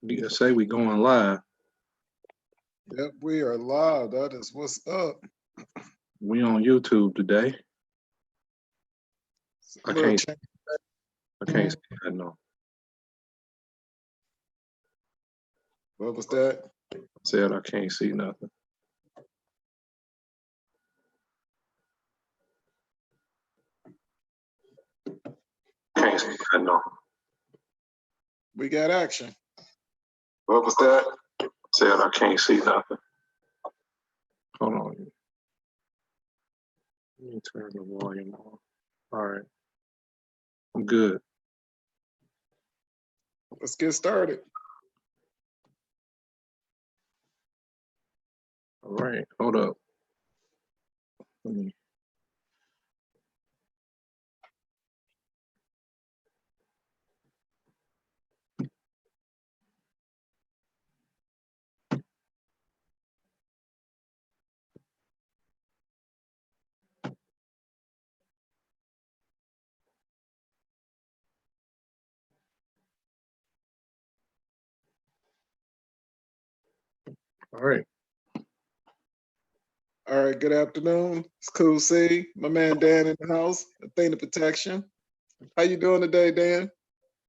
You say we going live. Yep, we are live. That is what's up. We on YouTube today. It's a I little can't change. I can't see that no. What was that? Said I can't see nothing. Can't see that no. We got action. What was that? Said I can't see nothing. Hold on. Let me turn the volume on. All right. I'm good. Let's get started. All right. Hold up. Let me all right. All right, good afternoon. It's cool to see my man Dan in the house, Athena Protection. How you doing today, Dan?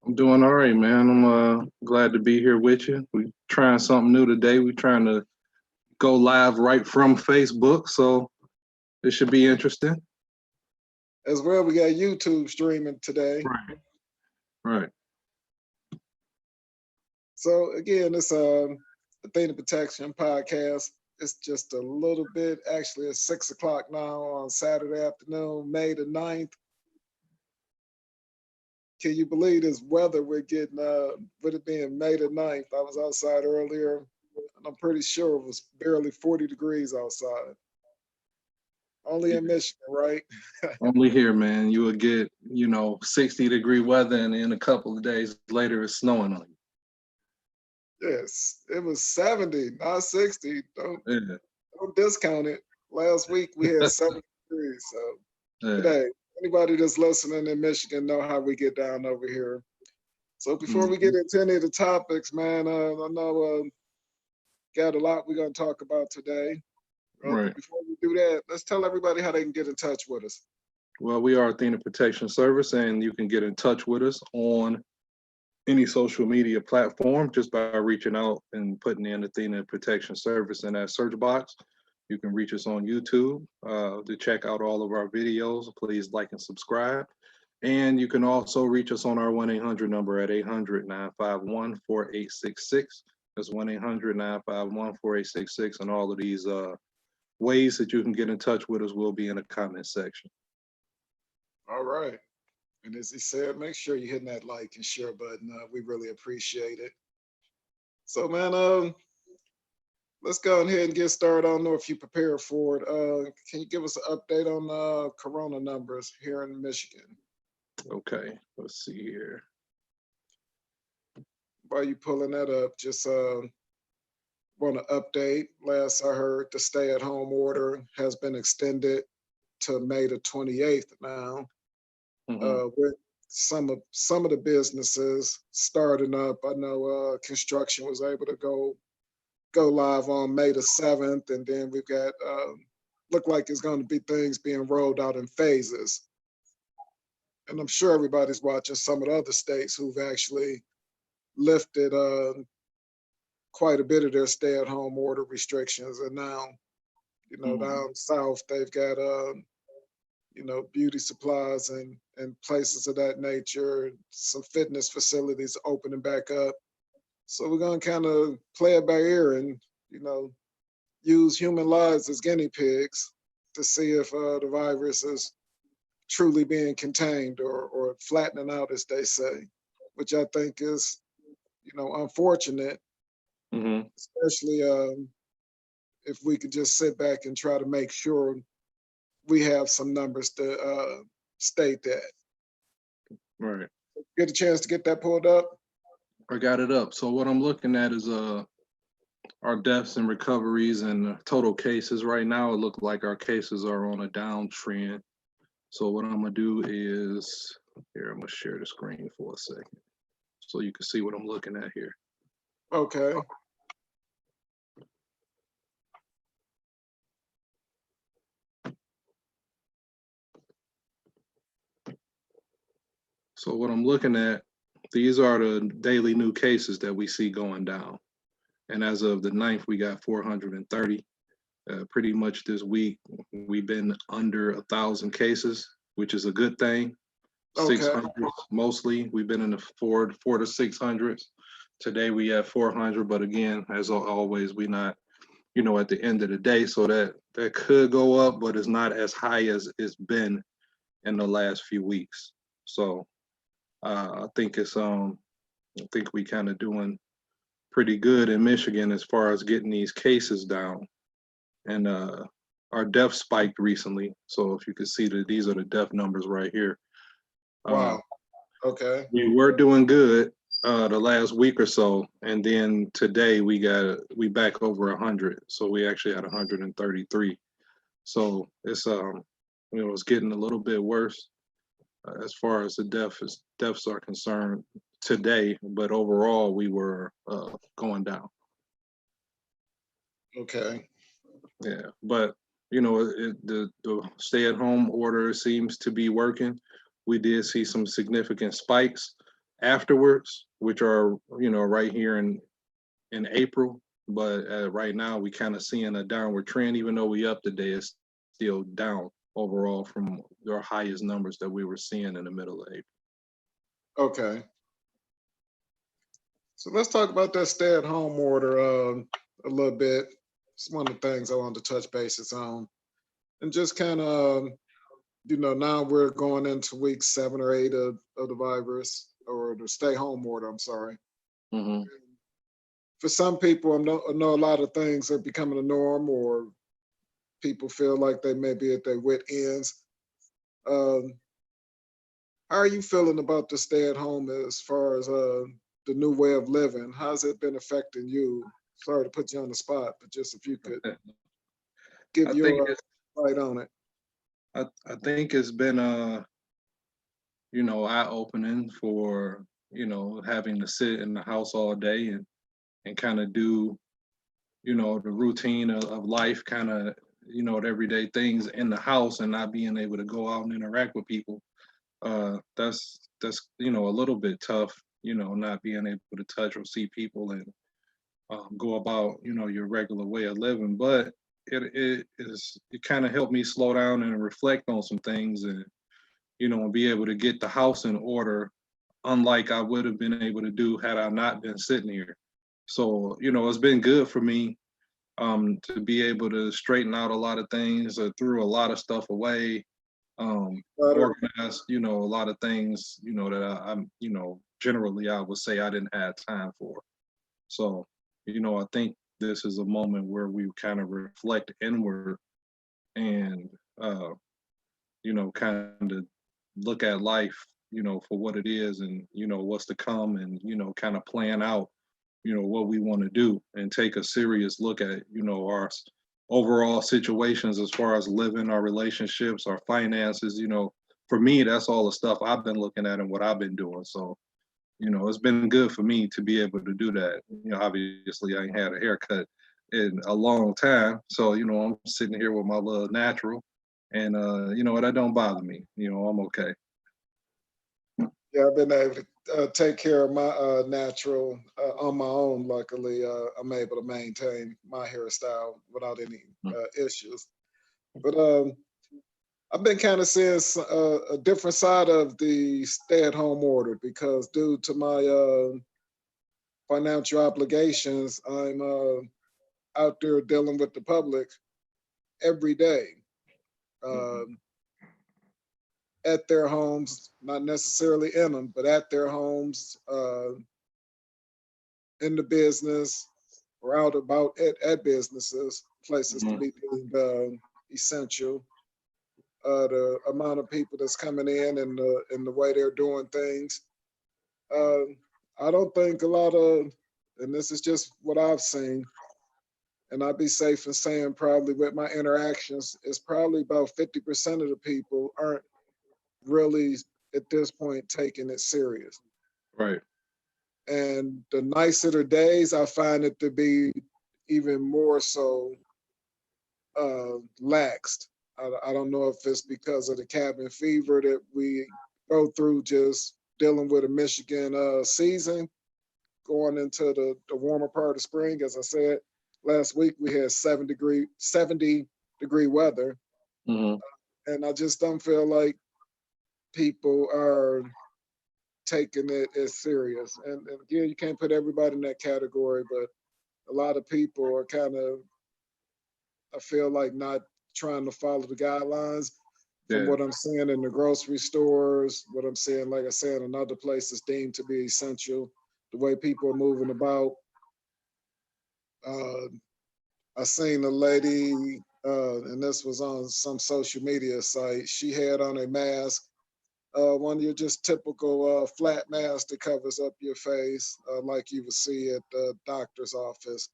I'm doing all right, man. I'm glad to be here with you. We trying something new today. We trying to go live right from Facebook, so it should be interesting. As well, we got YouTube streaming today. Right. Right. So again, it's Athena Protection podcast. It's just a little bit, actually it's 6 o'clock now on Saturday afternoon, May the 9th. Can you believe this weather we're getting, with it being May the 9th? I was outside earlier, and I'm pretty sure it was barely 40 degrees outside. Only in Michigan, right? Only here, man. You would get, 60-degree weather, and then a couple of days later, it's snowing on Yes, it was 70, not 60. Don't, you. don't discount it. Last week we had Yeah. 70 degrees. So, but Yeah. hey, anybody that's listening in Michigan know how we get down over here. So before we get Mhm. into any of the topics, man, I know got a lot we're going to talk about today. But Right. before we do that, let's tell everybody how they can get in touch with us. Well, we are Athena Protection Service, and you can get in touch with us on any social media platform just by reaching out and putting in Athena Protection Service in that search box. You can reach us on YouTube to check out all of our videos. Please like and subscribe. And you can also reach us on our 1-800 number at 800-951-4866. That's 1-800-951-4866. And all of these ways that you can get in touch with us will be in the comment section. All right. And as he said, make sure you're hitting that like and share button. We really appreciate it. So, man, let's go ahead and get started. I don't know if you prepared for it. Can you give us an update on corona numbers here in Michigan? Okay, let's see here. While you pulling that up, just want to update. Last I heard, the stay-at-home order has been extended to May the 28th now. With some of the businesses starting up. I know construction was able to go live on May the 7th, and then we've got look like it's going to be things being rolled out in phases. And I'm sure everybody's watching some of the other states who've actually lifted quite a bit of their stay-at-home order restrictions, and now down south they've got beauty supplies and places of that nature, some fitness facilities opening back up. So we're gonna kind of play it by ear and use human lives as guinea pigs to see if the virus is truly being contained or flattening out, as they say, which I think is unfortunate, Mm-hmm. especially if we could just sit back and try to make sure we have some numbers to state that. Right. Get a chance to get that pulled up. I got it up. So what I'm looking at is our deaths and recoveries and total cases. Right now, it looks like our cases are on a downtrend. So what I'm gonna do is here. I'm gonna share the screen for a second so you can see what I'm looking at here. Okay. So what I'm looking at, these are the daily new cases that we see going down. And as of the 9th, we got 430. Pretty much this week, we've been under 1,000 cases, which is a good thing. Okay. 600 mostly. We've been in the four to 600s. Today we have 400, but again, as always, we not, at the end of the day, so that could go up, but it's not as high as it's been in the last few weeks. So I think I think we kind of doing pretty good in Michigan as far as getting these cases down. And our death spiked recently. So if you can see that these are the death numbers right here. Wow. Okay. We were doing good the last week or so, and then today we back over 100. So we actually had 133. So it's it's getting a little bit worse as far as the deaths are concerned today, but overall we were going down. Okay. Yeah, but the stay-at-home order seems to be working. We did see some significant spikes afterwards, which are right here in April. But right now we kind of seeing a downward trend, even though we up today, it's still down overall from our highest numbers that we were seeing in the middle of April. Okay. So let's talk about that stay-at-home order a little bit. It's one of the things I wanted to touch bases on, and just kind of, now we're going into week 7 or 8 of the virus or the stay-home order. I'm sorry. Mm-hmm. For some people, I know a lot of things are becoming a norm, or people feel like they may be at their wit ends. Um, how are you feeling about the stay-at-home as far as the new way of living? How's it been affecting you? Sorry to put you on the spot, but just if you could give I think your light on it. I think it's been eye opening for having to sit in the house all day and kind of do the routine of life, kind of the everyday things in the house and not being able to go out and interact with people. That's a little bit tough, not being able to touch or see people and go about your regular way of living. But it kind of helped me slow down and reflect on some things and be able to get the house in order, unlike I would have been able to do had I not been sitting here. So it's been good for me to be able to straighten out a lot of things, threw a lot of stuff away, organized, a lot of things, that I'm, generally I would say I didn't have time for. So, I think this is a moment where we kind of reflect inward and, kind of look at life, for what it is and, what's to come and, kind of plan out, what we want to do and take a serious look at, our overall situations as far as living, our relationships, our finances. For me, that's all the stuff I've been looking at and what I've been doing. So, it's been good for me to be able to do that. Obviously I ain't had a haircut in a long time. So, I'm sitting here with my little natural and that don't bother me. I'm okay. Yeah, I've been able to take care of my natural on my own. Luckily, I'm able to maintain my hairstyle without any issues. But I've been kind of seeing a different side of the stay-at-home order because due to my financial obligations, I'm out there dealing with the public every day. Um, at their homes, not necessarily in them, but at their homes, in the business, or out about at businesses, places to Mhm. be deemed essential. The amount of people that's coming in and the way they're doing things. Uh, I don't think a lot of, and this is just what I've seen, and I'd be safe in saying probably with my interactions, it's probably about 50% of the people aren't really at this point taking it serious. Right. And the nicer the days, I find it to be even more so laxed. I don't know if it's because of the cabin fever that we go through just dealing with a Michigan season going into the warmer part of spring. As I said, last week we had 70-degree weather. Mm-hmm. And I just don't feel like people are taking it as serious. And again, you can't put everybody in that category, but a lot of people are kind of, I feel like, not trying to follow the guidelines from Yeah. what I'm seeing in the grocery stores, what I'm seeing, like I said, in other places deemed to be essential, the way people are moving about. Uh, I seen a lady, and this was on some social media site. She had on a mask, one of your just typical flat mask that covers up your face, like you would see at the doctor's office.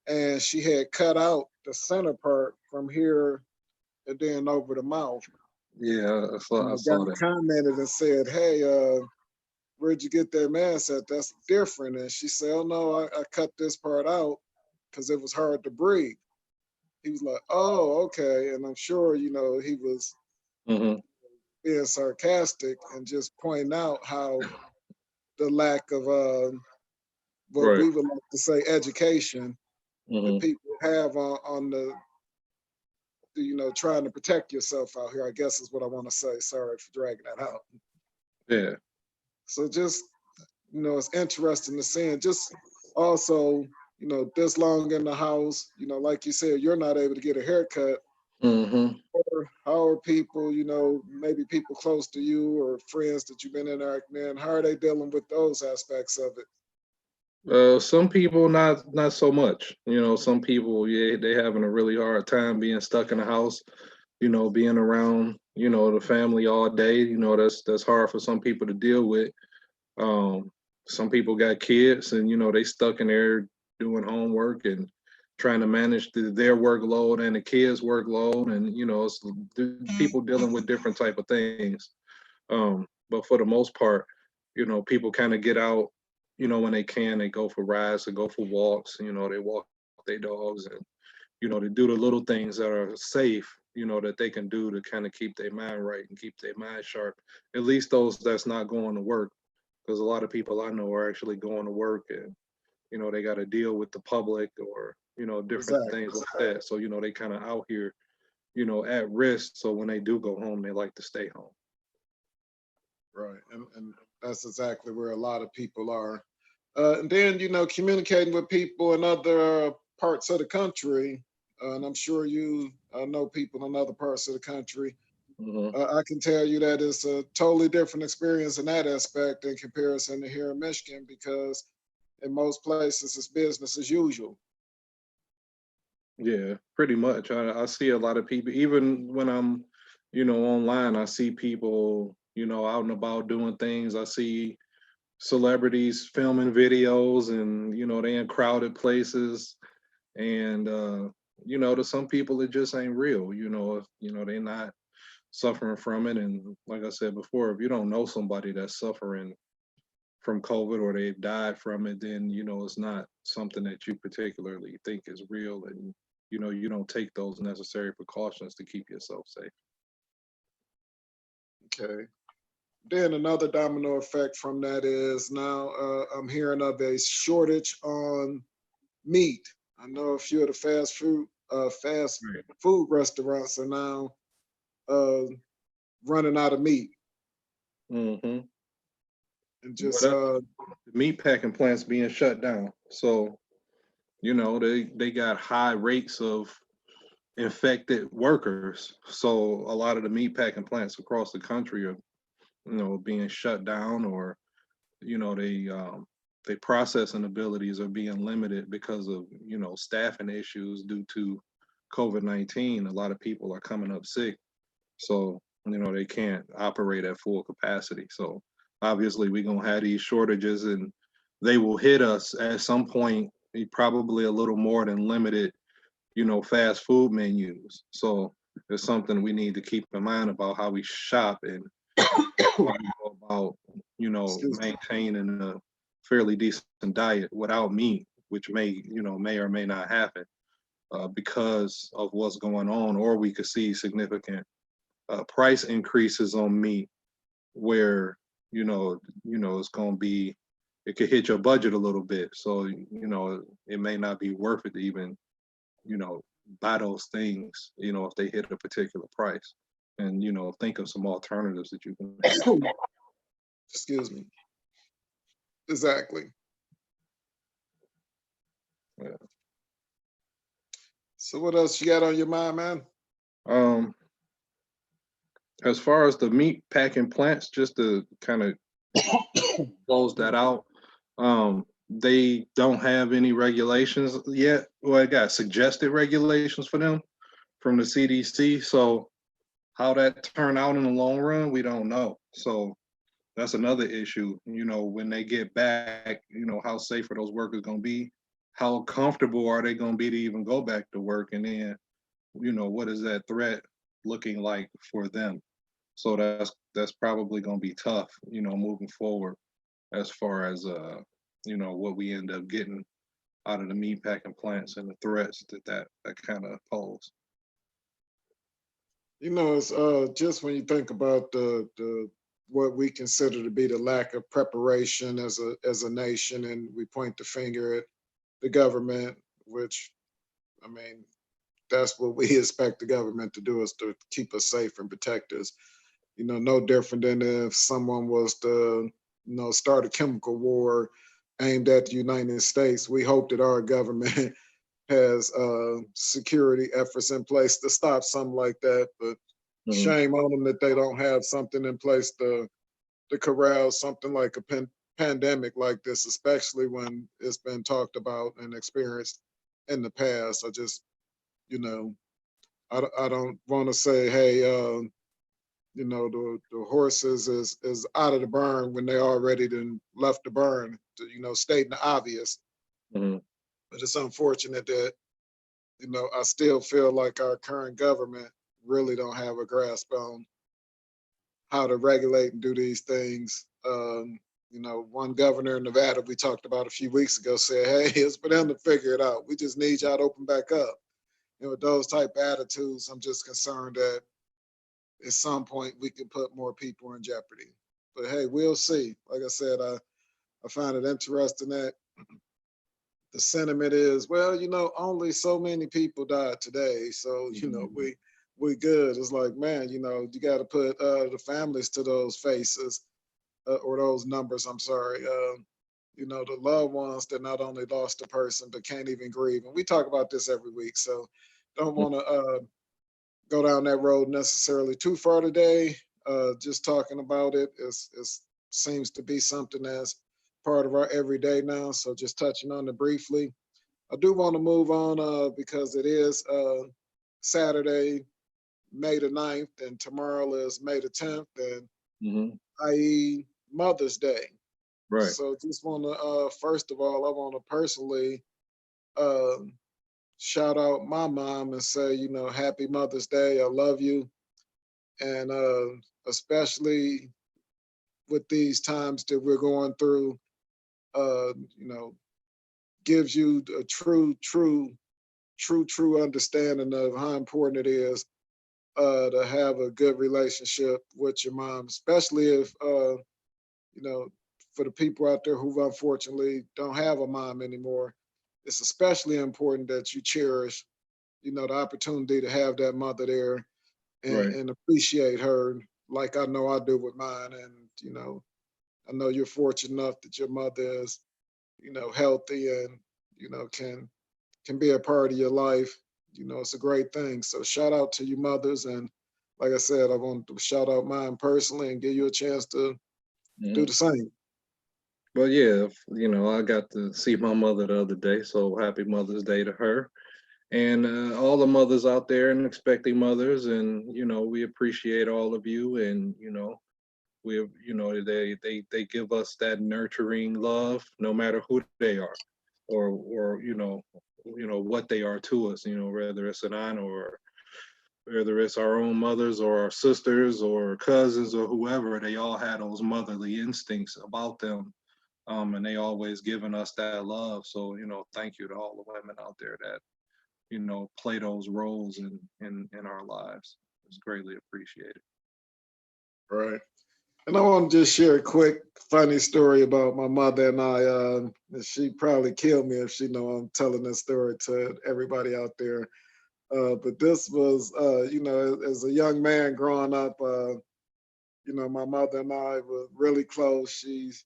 And she had cut out the center part from here and then over the mouth. Yeah, And I the guy saw that. commented and said, "Hey, where'd you get that mask at? That's different." And she said, "Oh no, I cut this part out because it was hard to breathe." He was like, "Oh, okay." And I'm sure, he was Mm-hmm. being sarcastic and just pointing out how the lack of what Right. we would like to say education that Mm-hmm. people have on trying to protect yourself out here, I guess is what I want to say. Sorry for dragging that out. Yeah. So just, it's interesting to see, and just also, this long in the house, like you said, you're not able to get a haircut. Mm-hmm. Or how are people, maybe people close to you or friends that you've been interacting in, how are they dealing with those aspects of it? Some people not so much. Some people, yeah, they having a really hard time being stuck in the house. Being around, the family all day. That's hard for some people to deal with. Um, some people got kids, and they stuck in there doing homework and trying to manage their workload and the kids' workload, and it's people dealing with different type of things. But for the most part, people kind of get out, when they can, they go for rides, they go for walks, they walk their dogs, and they do the little things that are safe, that they can do to kind of keep their mind right and keep their mind sharp. At least those that's not going to work, because a lot of people I know are actually going to work, and they got to deal with the public, or different Exactly. things like that. So they kind of out here, at risk. So when they do go home, they like to stay home. Right. And that's exactly where a lot of people are. And then, communicating with people in other parts of the country. And I'm sure you know people in other parts of the country. Hmm. I can tell you that it's a totally different experience in that aspect in comparison to here in Michigan, because in most places it's business as usual. Yeah, pretty much. I see a lot of people, even when I'm, online, I see people, out and about doing things. I see celebrities filming videos, and, they in crowded places. And, to some people, it just ain't real. If, they're not suffering from it. And like I said before, if you don't know somebody that's suffering from COVID or they've died from it, then it's not something that you particularly think is real, and you don't take those necessary precautions to keep yourself safe. Okay. Then another domino effect from that is now I'm hearing of a shortage on meat. I know a few of the fast Right. food restaurants are now uh, running out of meat, Mm-hmm. and Well, just that's the meat packing plants being shut down. So they got high rates of infected workers. So a lot of the meat packing plants across the country are being shut down, or they processing abilities are being limited because of staffing issues due to COVID-19. A lot of people are coming up sick, so they can't operate at full capacity. So obviously we're gonna have these shortages, and they will hit us at some point. Probably a little more than limited, fast food menus. So it's something we need to keep in mind about how we shop, and how we go about, excuse me. maintaining fairly decent diet without meat, which may or may not happen because of what's going on, or we could see significant price increases on meat where it's going to be, it could hit your budget a little bit. So it may not be worth it to even you know buy those things if they hit a particular price, and think of some alternatives that you can have. Excuse me. Exactly. Yeah. So what else you got on your mind, man? Um, as far as the meat packing plants, just to kind of close that out, they don't have any regulations yet. Well, I got suggested regulations for them from the CDC. So how that turn out in the long run, we don't know. So that's another issue. When they get back, how safe are those workers going to be? How comfortable are they going to be to even go back to work? And then, what is that threat looking like for them? So that's probably going to be tough, moving forward as far as what we end up getting out of the meat packing plants and the threats that kind of pose. It's just when you think about the what we consider to be the lack of preparation as a nation, and we point the finger at the government, which I mean, that's what we expect the government to do, is to keep us safe and protect us. No different than if someone was to, start a chemical war aimed at the United States. We hope that our government has security efforts in place to stop something like that. But Mhm. shame on them that they don't have something in place to corral something like a pandemic like this, especially when it's been talked about and experienced in the past. I just, you know, I don't want to say, hey, the horses is out of the barn when they already done left the barn, stating the obvious. Mhm. But it's unfortunate that, I still feel like our current government really don't have a grasp on how to regulate and do these things. One governor in Nevada we talked about a few weeks ago said, hey, it's for them to figure it out. We just need y'all to open back up. With those type of attitudes, I'm just concerned that at some point we can put more people in jeopardy. But hey, we'll see. Like I said, I find it interesting that the sentiment is, well, only so many people died today, so we good. It's like, man, you got to put the families to those faces, or those numbers. I'm sorry. The loved ones that not only lost a person but can't even grieve, and we talk about this every week. So don't want to go down that road necessarily too far today. Just talking about it seems to be something that's part of our everyday now. So just touching on it briefly. I do want to move on because it is Saturday, May the 9th, and tomorrow is May the 10th, and Mhm. i.e. Mother's Day. Right. So just want to, first of all, I want to personally um, shout out my mom and say, happy Mother's Day. I love you. And especially with these times that we're going through, uh, you know, gives you a true understanding of how important it is to have a good relationship with your mom, especially if, you know, for the people out there who unfortunately don't have a mom anymore. It's especially important that you cherish, the opportunity to have that mother there, Right. and appreciate her like I know I do with mine. And, I know you're fortunate enough that your mother is, healthy and, can be a part of your life. It's a great thing. So shout out to you mothers. And like I said, I want to shout out mine personally and give you a chance to do Mhm. the same. But yeah, I got to see my mother the other day, so happy Mother's Day to her. And all the mothers out there and expecting mothers, and we appreciate all of you, and we they give us that nurturing love, no matter who they are, or what they are to us, whether it's an aunt or whether it's our own mothers or our sisters or cousins or whoever. They all had those motherly instincts about them And they always giving us that love. So, thank you to all the women out there that, play those roles in our lives. It's greatly appreciated. Right. And I want to just share a quick funny story about my mother and I. She probably kill me if she know I'm telling this story to everybody out there. But this was, as a young man growing up, my mother and I were really close. She's,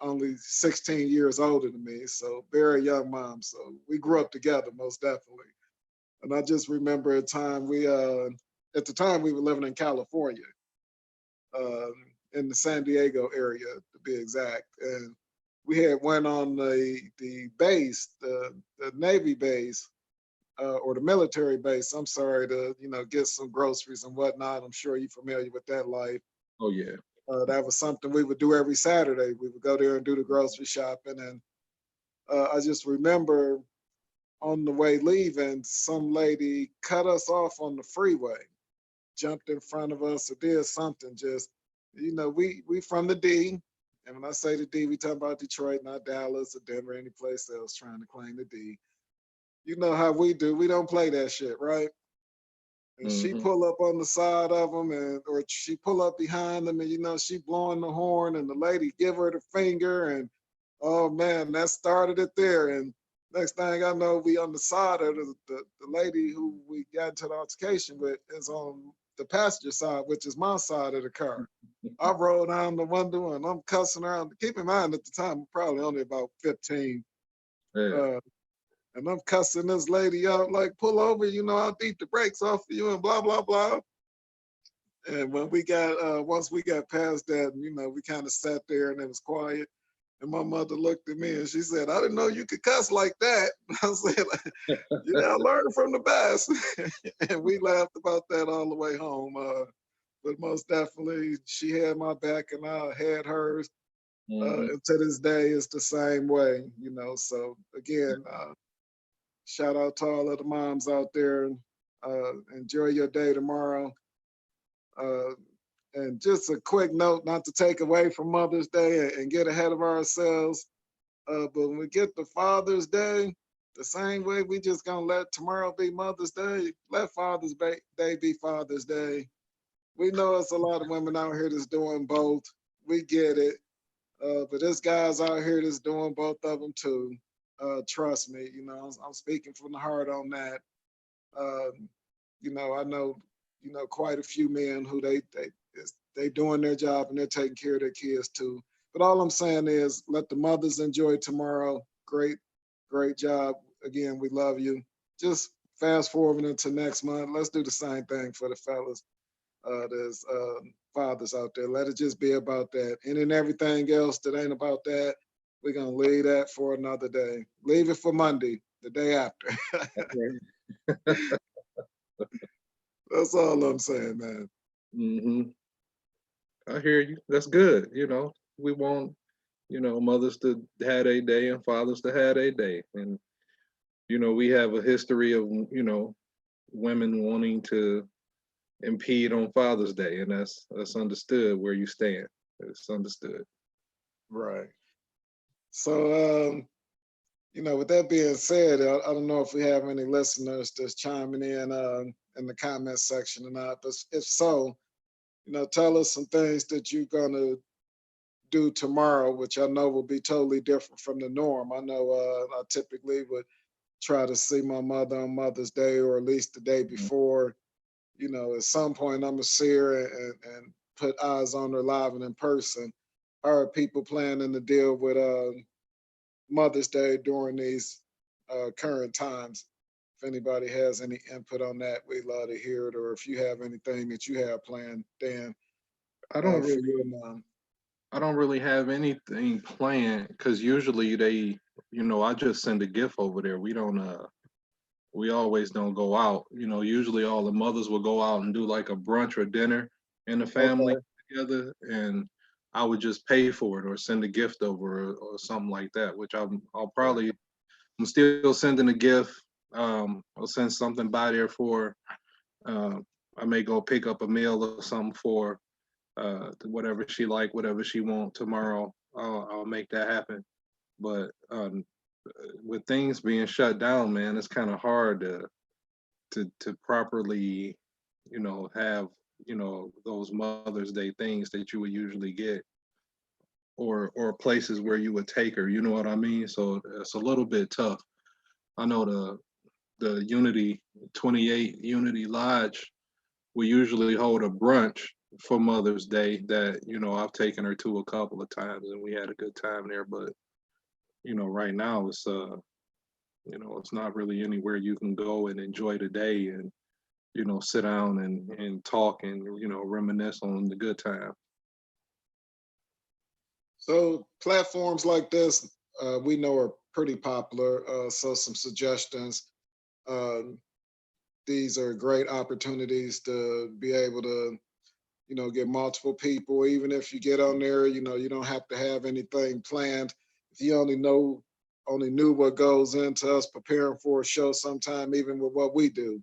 only 16 years older than me, so very young mom. So we grew up together, most definitely. And I just remember a time at the time we were living in California, um, in the San Diego area to be exact. And we had went on the base, the Navy base, or the military base. I'm sorry, to get some groceries and whatnot. I'm sure you're familiar with that life. Oh yeah. That was something we would do every Saturday. We would go there and do the grocery shopping. And I just remember on the way leaving, some lady cut us off on the freeway, jumped in front of us or did something. Just, we from the D. And when I say the D, we talking about Detroit, not Dallas or Denver, any place else trying to claim the D. You know how we do. We don't play that shit, right? And she Hmm. pull up on the side of them, or she pull up behind them, and she blowing the horn, and the lady give her the finger, and oh man, that started it there. And next thing I know, we on the side of the lady who we got into the altercation with is on the passenger side, which is my side of the car. I roll down the window and I'm cussing her out. Keep in mind at the time, I'm probably only about 15. Yeah. Uh, and I'm cussing this lady out like, pull over, I'll beat the brakes off of you and blah, blah, blah. And when once we got past that, we kind of sat there and it was quiet. And my mother looked at me and she said, I didn't know you could cuss like that. I said, I learned from the best. And we laughed about that all the way home. But most definitely, she had my back and I had hers. Hmm. And to this day, it's the same way, So again, shout out to all of the moms out there. Enjoy your day tomorrow. Uh, and just a quick note, not to take away from Mother's Day and get ahead of ourselves. But when we get to Father's Day, the same way we just gonna let tomorrow be Mother's Day, let Day be Father's Day. We know it's a lot of women out here that's doing both. We get it. But there's guys out here that's doing both of them too. Trust me, I'm speaking from the heart on that. Um, I know, quite a few men who they doing their job and they're taking care of their kids too. But all I'm saying is let the mothers enjoy tomorrow. Great, great job. Again, we love you. Just fast forward into next month. Let's do the same thing for the fellas. There's fathers out there. Let it just be about that. And then everything else that ain't about that, we're gonna leave that for another day. Leave it for Monday, the day after. That's all I'm saying, man. Hmm. I hear you. That's good. We want, mothers to had a day and fathers to had a day. And, we have a history of, women wanting to impede on Father's Day, and that's understood where you stand. It's understood. Right. So, with that being said, I don't know if we have any listeners that's chiming in the comment section or not, but if so, tell us some things that you're gonna do tomorrow, which I know will be totally different from the norm. I know I typically would try to see my mother on Mother's Day or at least the day Mhm. before. At some point I'm gonna see her and put eyes on her live and in person. Are people planning to deal with Mother's Day during these current times? If anybody has any input on that, we'd love to hear it. Or if you have anything that you have planned, Dan, I don't for really, your mom. I don't really have anything planned because usually I just send a gift over there. We always don't go out. Usually all the mothers will go out and do like a brunch or dinner in the family Okay. together, and I would just pay for it or send a gift over or something like that. Which Right. I'm still sending a gift. I'll send something by there for. Uh, I may go pick up a meal or something for whatever she like, whatever she want tomorrow. I'll make that happen. But with things being shut down, man, it's kind of hard to properly, have those Mother's Day things that you would usually get, or places where you would take her. You know what I mean? So it's a little bit tough. I know the Unity 28 Unity Lodge, we usually hold a brunch for Mother's Day that, I've taken her to a couple of times and we had a good time there. But, right now it's not really anywhere you can go and enjoy the day and, sit down and talk and, reminisce on the good time. So platforms like this, we know are pretty popular. So some suggestions. Um, these are great opportunities to be able to, get multiple people. Even if you get on there, you don't have to have anything planned. If you only knew what goes into us preparing for a show sometime, even with what we do.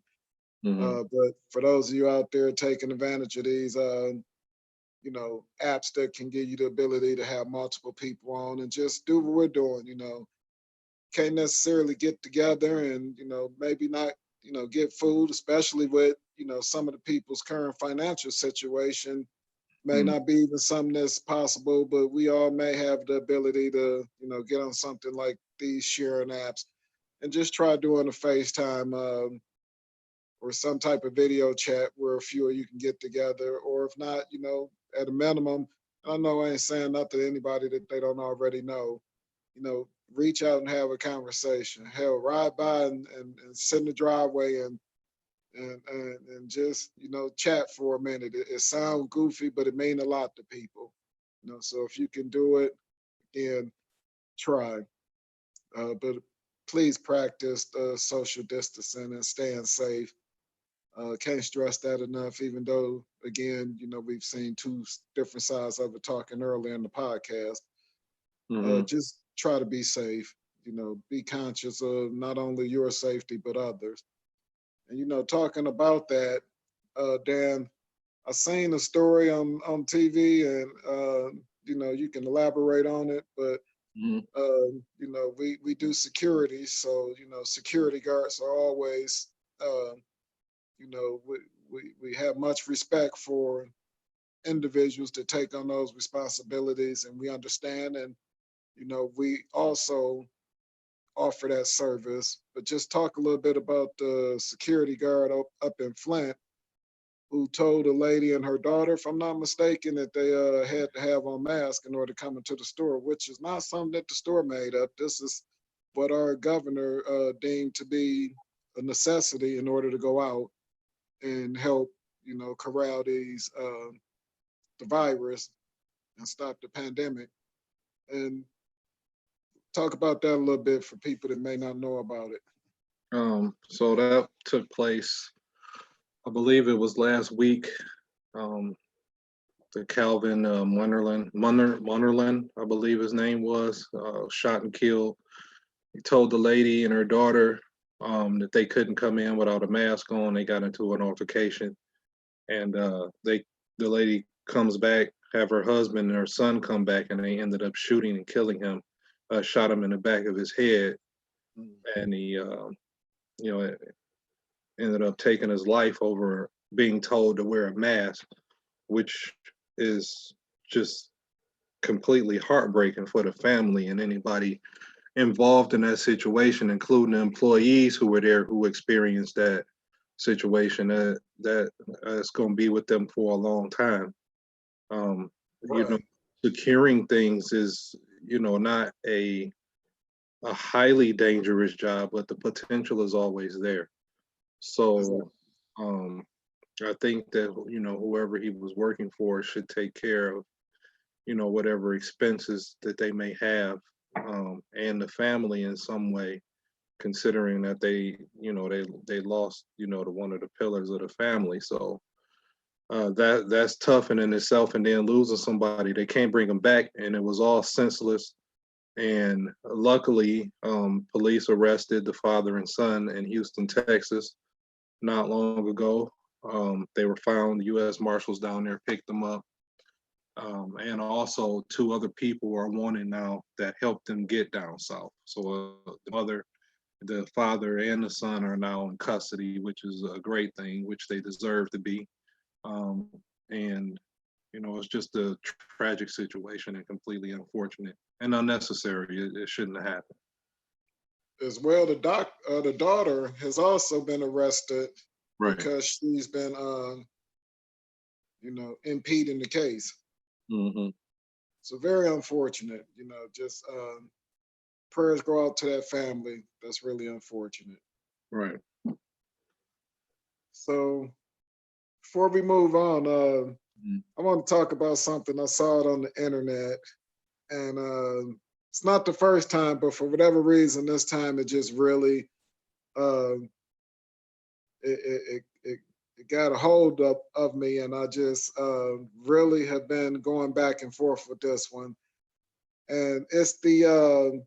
Hmm. But for those of you out there taking advantage of these, apps that can give you the ability to have multiple people on and just do what we're doing, can't necessarily get together and, maybe not, get food, especially with, some of the people's current financial situation may Hmm. not be even something that's possible, but we all may have the ability to, get on something like these sharing apps and just try doing a FaceTime or some type of video chat where a few of you can get together, or if not, at a minimum, I know I ain't saying nothing to anybody that they don't already know, reach out and have a conversation. Hell, ride by and sit in the driveway and just, chat for a minute. It sounds goofy, but it means a lot to people. So if you can do it, then try. But please practice the social distancing and staying safe. Can't stress that enough, even though, again, we've seen two different sides of it talking earlier in the podcast. Hmm. Just try to be safe, be conscious of not only your safety, but others. And, talking about that, Dan, I seen a story on TV and, you can elaborate on it, but, Hmm. we do security. So, security guards are always, uh, we have much respect for individuals to take on those responsibilities and we understand. And, we also offer that service, but just talk a little bit about the security guard up in Flint who told a lady and her daughter, if I'm not mistaken, that they had to have on masks in order to come into the store, which is not something that the store made up. This is what our governor deemed to be a necessity in order to go out and help, corral the virus and stop the pandemic. And talk about that a little bit for people that may not know about it. So that took place, I believe it was last week. Um, the Calvin Munnerlin, I believe his name was, shot and killed. He told the lady and her daughter that they couldn't come in without a mask on. They got into an altercation, and the lady comes back, have her husband and her son come back, and they ended up shooting and killing him. Shot him in the back of his head, Mm. and he, ended up taking his life over being told to wear a mask, which is just completely heartbreaking for the family and anybody involved in that situation, including the employees who were there who experienced that situation. That it's going to be with them for a long time. Um, you know, Right. securing things is not a highly dangerous job, but the potential is always there. So Exactly. um, I think that whoever he was working for should take care of whatever expenses that they may have, and the family in some way, considering that they lost to one of the pillars of the family. So that's tough in itself, and then losing somebody, they can't bring them back, and it was all senseless. And luckily, police arrested the father and son in Houston, Texas, not long ago. They were found. The U.S. Marshals down there picked them up. And also 2 other people are wanted now that helped them get down south. So the father and the son are now in custody, which is a great thing, which they deserve to be. And it's just a tragic situation and completely unfortunate and unnecessary. It shouldn't have happened. As well, the daughter has also been arrested Right. because she's been, impeding the case. Hmm. So very unfortunate. Just prayers go out to that family. That's really unfortunate. Right. So before we move on, Mhm. I want to talk about something. I saw it on the internet, and it's not the first time, but for whatever reason, this time it just really um, it got a hold of me, and I just really have been going back and forth with this one. And it's the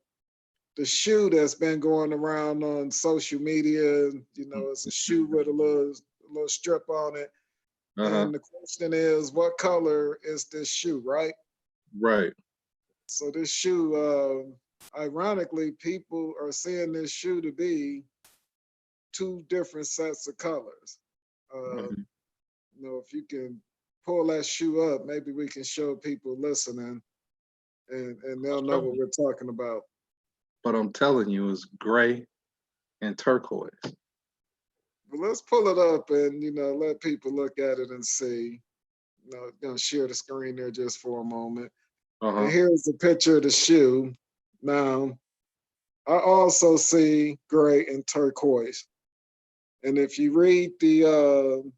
shoe that's been going around on social media. It's a shoe with a little strip on it. Uh-huh. And the question is, what color is this shoe, right? Right. So this shoe, ironically, people are seeing this shoe to be two different sets of colors. Uh, Mhm. if you can pull that shoe up, maybe we can show people listening, and they'll know what we're talking about. But I'm telling you, it's gray and turquoise. But let's pull it up and let people look at it and see. Gonna share the screen there just for a moment. And Uh-huh. here's the picture of the shoe. Now, I also see gray and turquoise. And if you read the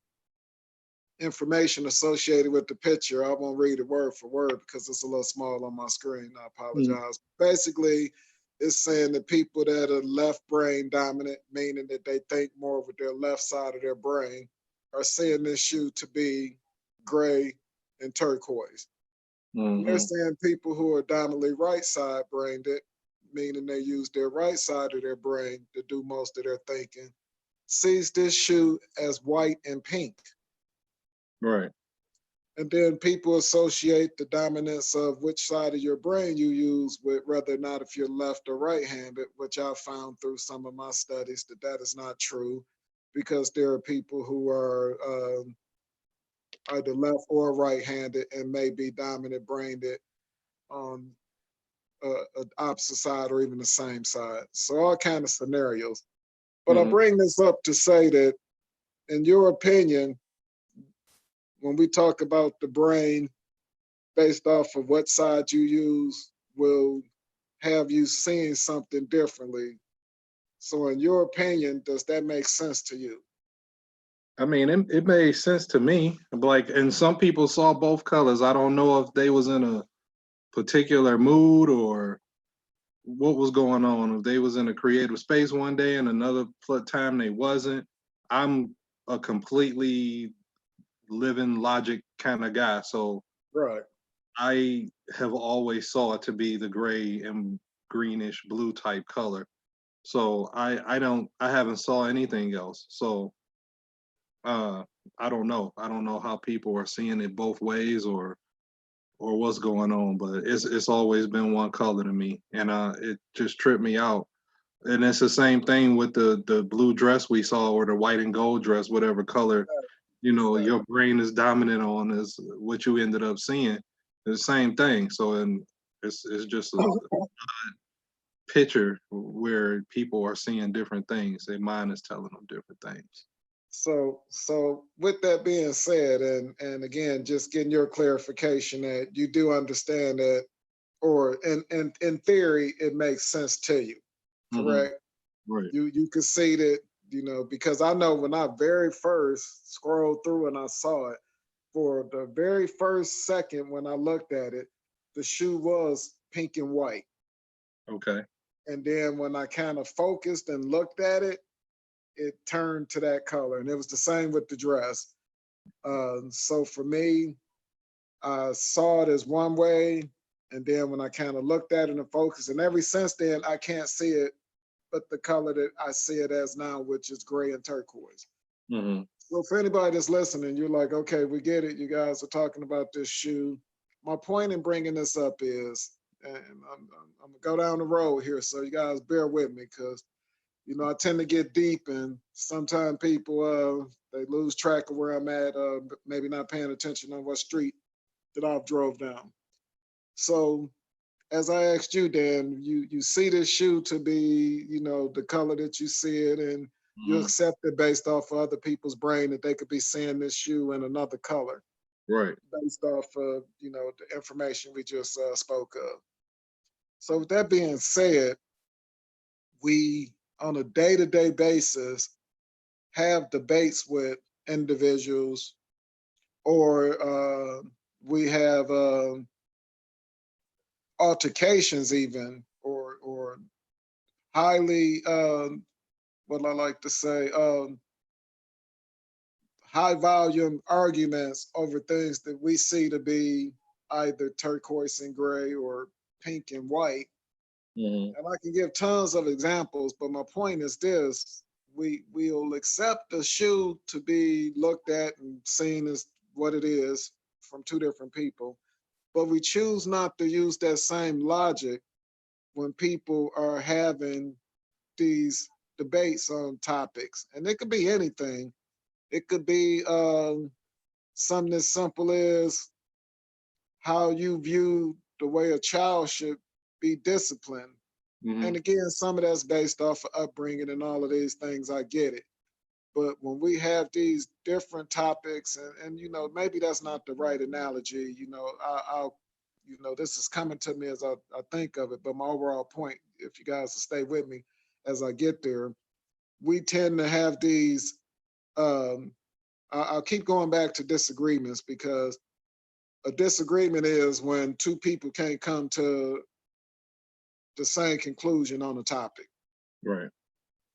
information associated with the picture, I won't read it word for word because it's a little small on my screen. I Mm. apologize. Basically, it's saying that people that are left brain dominant, meaning that they think more with their left side of their brain, are seeing this shoe to be gray and turquoise. And they're Mhm. saying people who are dominantly right side brained, meaning they use their right side of their brain to do most of their thinking, sees this shoe as white and pink. Right. And then people associate the dominance of which side of your brain you use with whether or not if you're left or right handed, which I found through some of my studies that is not true because there are people who are either left or right handed and may be dominant brained on opposite side or even the same side. So all kind of scenarios. But I Mhm. bring this up to say that, in your opinion, when we talk about the brain based off of what side you use, will have you seeing something differently. So, in your opinion, does that make sense to you? I mean, it made sense to me. Like, and some people saw both colors. I don't know if they was in a particular mood or what was going on. If they was in a creative space one day and another time they wasn't. I'm a completely living logic kind of guy, so Right. I have always saw it to be the gray and greenish blue type color. So I haven't saw anything else. So uh I don't know. I don't know how people are seeing it both ways or what's going on, but it's always been one color to me. And it just tripped me out. And it's the same thing with the blue dress we saw or the white and gold dress, whatever color, Right. your brain is dominant on is what you ended up seeing. The same thing. So and it's just a picture where people are seeing different things. Their mind is telling them different things. So with that being said, and again, just getting your clarification that you do understand that, or in theory, it makes sense to you, Hmm. correct? Right. You could see that, because I know when I very first scrolled through and I saw it, for the very first second when I looked at it, the shoe was pink and white. Okay. And then when I kind of focused and looked at it, it turned to that color. And it was the same with the dress. So for me, I saw it as one way. And then when I kind of looked at it and focused, and ever since then, I can't see it but the color that I see it as now, which is gray and turquoise. Hmm. So for anybody that's listening, you're like, okay, we get it. You guys are talking about this shoe. my point in bringing this up is, and I'm gonna go down the road here, so you guys bear with me, because I tend to get deep, and sometimes people they lose track of where I'm at, maybe not paying attention on what street that I've drove down. So as I asked you, Dan, you see this shoe to be, the color that you see it, and you Mhm. accept it based off of other people's brain that they could be seeing this shoe in another color Right. based off of, the information we just spoke of. So with that being said, we on a day-to-day basis have debates with individuals, or we have altercations even, or highly what I like to say, high volume arguments over things that we see to be either turquoise and gray or pink and white. Mhm. And I can give tons of examples, but my point is this: we'll accept the shoe to be looked at and seen as what it is from two different people, but we choose not to use that same logic when people are having these debates on topics. And it could be anything. It could be something as simple as how you view the way a child should be disciplined. And Mhm. again, some of that's based off of upbringing and all of these things. I get it. But when we have these different topics, and maybe that's not the right analogy, I'll, this is coming to me as I think of it. But my overall point, if you guys will stay with me as I get there, we tend to have these. I'll keep going back to disagreements, because a disagreement is when two people can't come to the same conclusion on a topic. Right.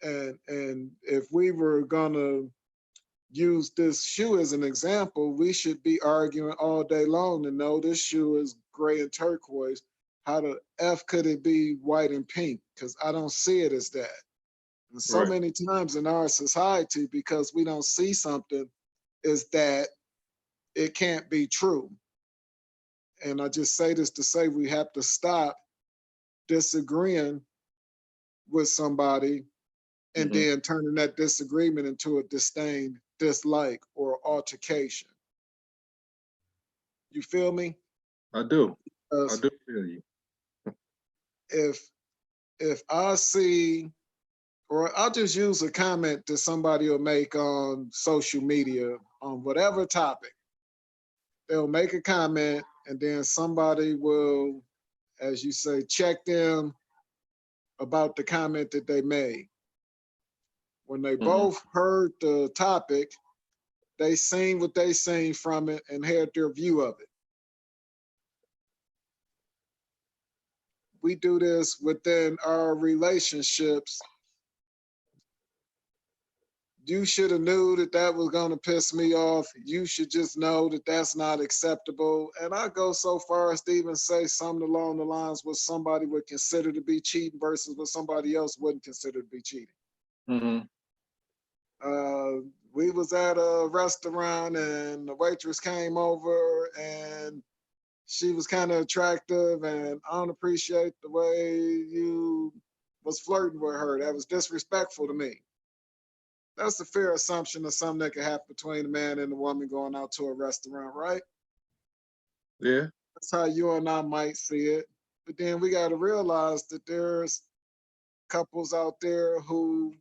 And if we were gonna use this shoe as an example, we should be arguing all day long to know this shoe is gray and turquoise. How the F could it be white and pink? Because I don't see it as that. And so Right. many times in our society, because we don't see something, is that it can't be true. And I just say this to say we have to stop disagreeing with somebody and Mhm. then turning that disagreement into a disdain, dislike, or altercation. You feel me? I do. I Because do feel you. if if I see, or I'll just use a comment that somebody will make on social media on whatever topic. They'll make a comment, and then somebody will, as you say, check them about the comment that they made. When they Mhm. both heard the topic, they seen what they seen from it and had their view of it. We do this within our relationships. You should have knew that that was going to piss me off. You should just know that that's not acceptable. And I go so far as to even say something along the lines what somebody would consider to be cheating versus what somebody else wouldn't consider to be cheating. Mhm. Uh, we was at a restaurant and the waitress came over and she was kind of attractive, and I don't appreciate the way you was flirting with her. That was disrespectful to me. That's a fair assumption of something that could happen between a man and a woman going out to a restaurant, right? Yeah. That's how you and I might see it. But then we got to realize that there's couples out there who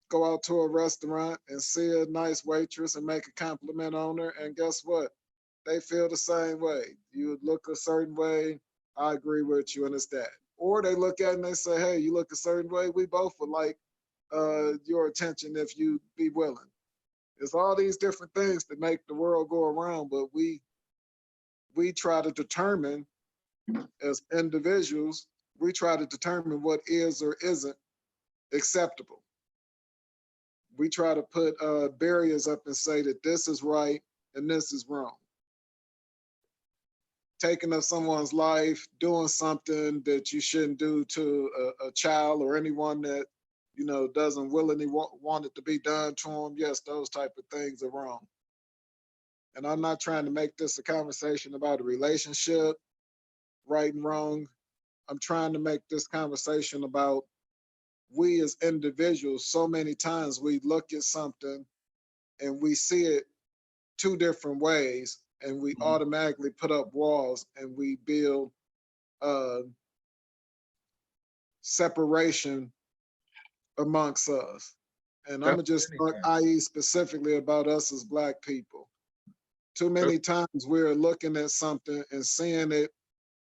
go out to a restaurant and see a nice waitress and make a compliment on her, and guess what? They feel the same way. You look a certain way, I agree with you, and it's that. Or they look at it and they say, hey, you look a certain way, we both would like your attention if you be willing. It's all these different things that make the world go around, but we try to determine as individuals, we try to determine what is or isn't acceptable. We try to put barriers up and say that this is right and this is wrong. Taking up someone's life, doing something that you shouldn't do to a child or anyone that doesn't willingly want it to be done to them. Yes, those type of things are wrong. And I'm not trying to make this a conversation about a relationship, right and wrong. I'm trying to make this conversation about we as individuals. So many times we look at something and we see it two different ways, and we Mhm. automatically put up walls and we build uh, separation amongst us. And I'm That's gonna just many talk, times. i.e., specifically about us as Black people. Too That's, many times we're looking at something and seeing it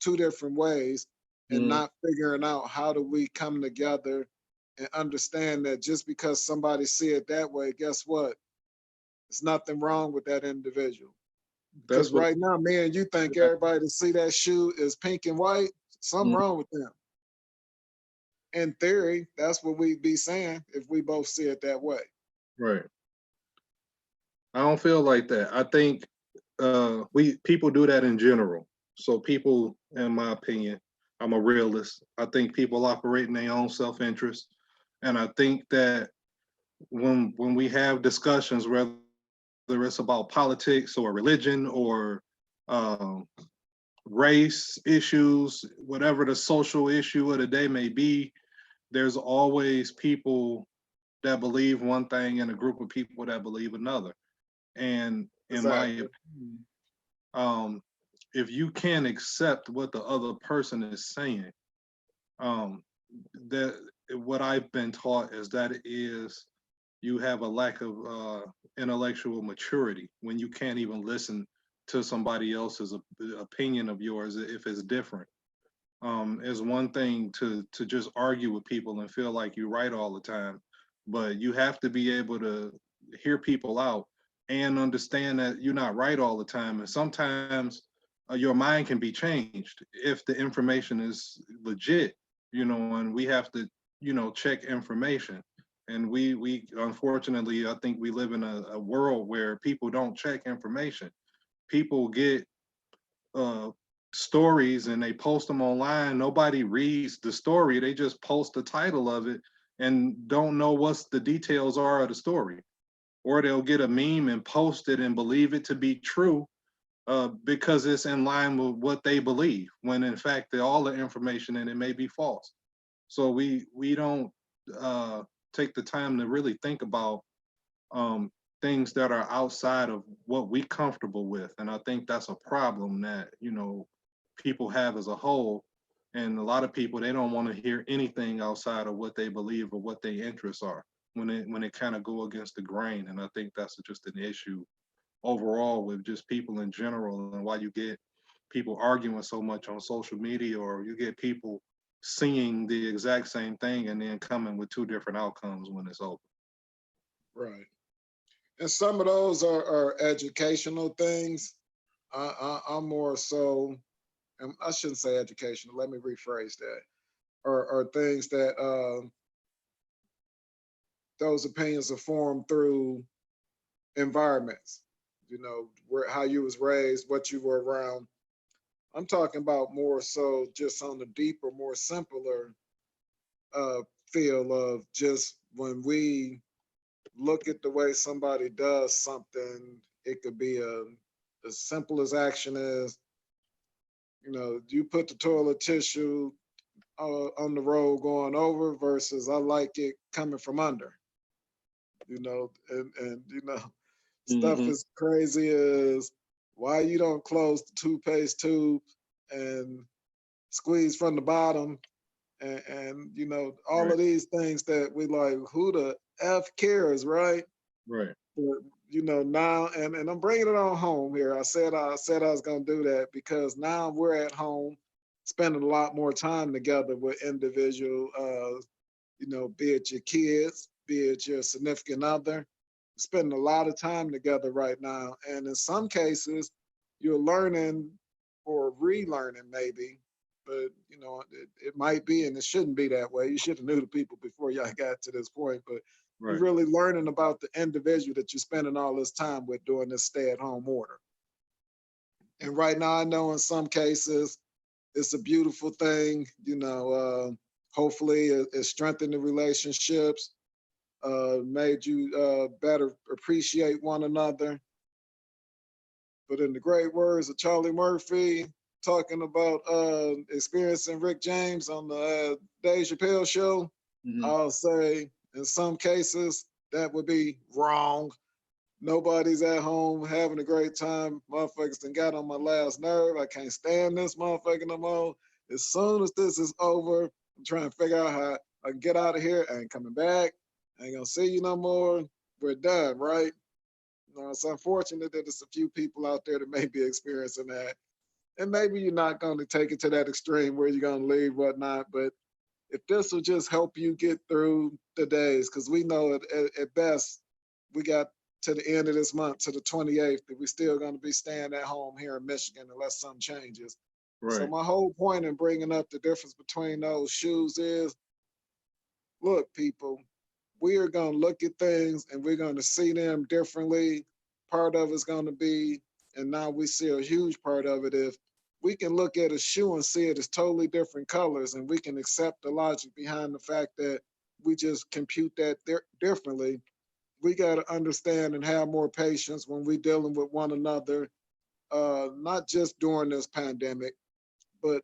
two different ways and mm, not figuring out how do we come together and understand that just because somebody see it that way, guess what? There's nothing wrong with that individual. Because that's what. right now, me and you think everybody to see that shoe is pink and white, something Mm, wrong with them. In theory, that's what we'd be saying if we both see it that way. right. I don't feel like that. I think we people do that in general. So people, in my opinion, I'm a realist. I think people operate in their own self-interest, and I think that when we have discussions, whether it's about politics or religion or um, race issues, whatever the social issue of the day may be, there's always people that believe one thing and a group of people that believe another. And in my Exactly. opinion, um, if you can't accept what the other person is saying, um, that what I've been taught is that it is you have a lack of intellectual maturity when you can't even listen to somebody else's opinion of yours if it's different. It's one thing to just argue with people and feel like you're right all the time, but you have to be able to hear people out and understand that you're not right all the time. And sometimes your mind can be changed if the information is legit, and we have to, check information. And we unfortunately, I think we live in a world where people don't check information. People get uh, stories and they post them online. Nobody reads the story. They just post the title of it and don't know what the details are of the story. Or they'll get a meme and post it and believe it to be true because it's in line with what they believe, when in fact all the information in it may be false. So we don't uh, take the time to really think about um, things that are outside of what we comfortable with. And I think that's a problem that, people have as a whole. And a lot of people, they don't want to hear anything outside of what they believe or what their interests are when it kind of go against the grain. And I think that's just an issue overall with just people in general, and why you get people arguing so much on social media, or you get people seeing the exact same thing and then coming with two different outcomes when it's over. Right. And some of those are educational things. I'm more so, and I shouldn't say educational, let me rephrase that, are things that those opinions are formed through environments, where how you was raised, what you were around. I'm talking about more so just on the deeper, more simpler uh, feel of just when we look at the way somebody does something, it could be as simple as action as, you put the toilet tissue on the road going over versus I like it coming from under, and stuff Hmm. as crazy as why you don't close the toothpaste tube and squeeze from the bottom, and all Right, of these things that we like, who the F cares, right? right, But now, and I'm bringing it on home here. I said I was gonna do that because now we're at home, spending a lot more time together with individual, be it your kids, be it your significant other, spending a lot of time together right now. And in some cases, you're learning or relearning maybe, but it might be, and it shouldn't be that way. You should have knew the people before y'all got to this point, but you're right. really learning about the individual that you're spending all this time with during this stay-at-home order. And right now, I know in some cases it's a beautiful thing. Hopefully, it strengthened the relationships, made you better appreciate one another. But in the great words of Charlie Murphy, talking about experiencing Rick James on the Dave Chappelle show, I'll say in some cases that would be wrong. Nobody's at home having a great time. Motherfuckers done got on my last nerve. I can't stand this motherfucker no more. As soon as this is over, I'm trying to figure out how I can get out of here. I ain't coming back. I ain't gonna see you no more. We're done, right? It's unfortunate that there's a few people out there that may be experiencing that. And maybe you're not going to take it to that extreme where you're going to leave, whatnot. But if this will just help you get through the days, because we know at best, we got to the end of this month, to the 28th, that we're still going to be staying at home here in Michigan unless something changes. Right. So my whole point in bringing up the difference between those shoes is, look, people, we are going to look at things and we're going to see them differently. Part of it's going to be, and now we see a huge part of it, if we can look at a shoe and see it as totally different colors, and we can accept the logic behind the fact that we just compute that differently. We got to understand and have more patience when we're dealing with one another, not just during this pandemic, but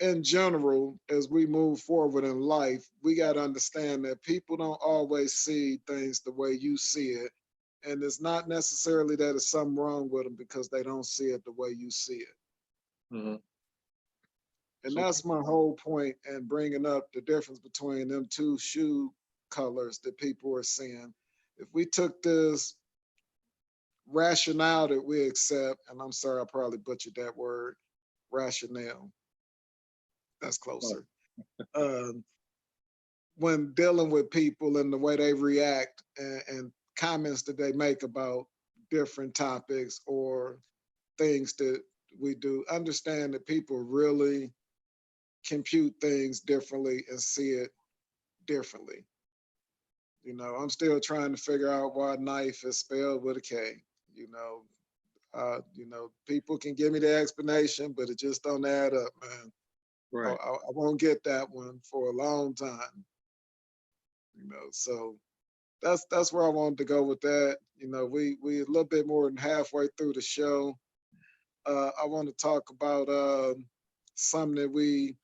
in general, as we move forward in life, we got to understand that people don't always see things the way you see it. And it's not necessarily that there's something wrong with them because they don't see it the way you see it. Mm-hmm. And that's my whole point in bringing up the difference between them two shoe colors that people are seeing. If we took this rationale that we accept, and I'm sorry, I probably butchered that word, rationale. That's closer. When dealing with people and the way they react and comments that they make about different topics or things that we do, understand that people really compute things differently and see it differently. I'm still trying to figure out why knife is spelled with a K. People can give me the explanation, but it just don't add up, man. Right. I won't get that one for a long time. So that's where I wanted to go with that. We a little bit more than halfway through the show. I want to talk about something that we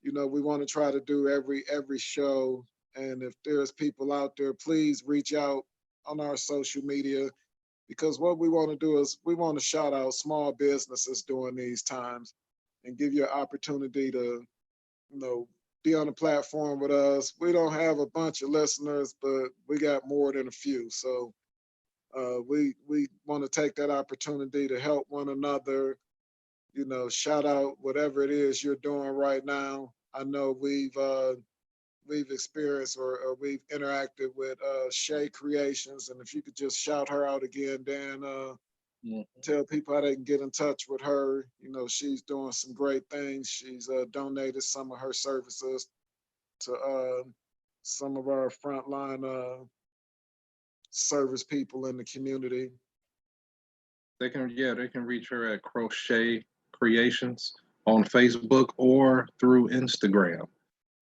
want to try to do every show. And if there's people out there, please reach out on our social media, because what we want to do is we want to shout out small businesses during these times and give you an opportunity to, be on the platform with us. We don't have a bunch of listeners, but we got more than a few. So we want to take that opportunity to help one another, shout out whatever it is you're doing right now. I know we've experienced or we've interacted with Shay Creations, and if you could just shout her out again, Dan, tell people how they can get in touch with her. She's doing some great things. She's donated some of her services to some of our frontline service people in the community. They can reach her at Crochet Creations on Facebook or through Instagram.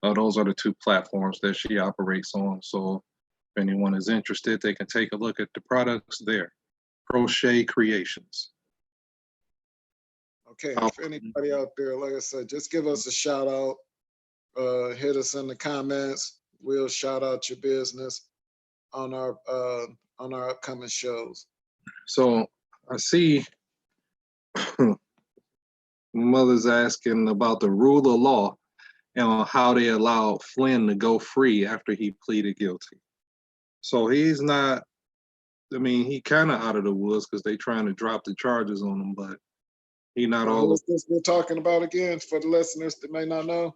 Those are the two platforms that she operates on. So if anyone is interested, they can take a look at the products there. Crochet Creations. Okay, if anybody out there, like I said, just give us a shout out. Hit us in the comments. We'll shout out your business on our upcoming shows. So I see mother's asking about the rule of law and how they allowed Flynn to go free after he pleaded guilty. So he's not, he kind of out of the woods because they trying to drop the charges on him, but he not all. Who's this we're talking about again for the listeners that may not know?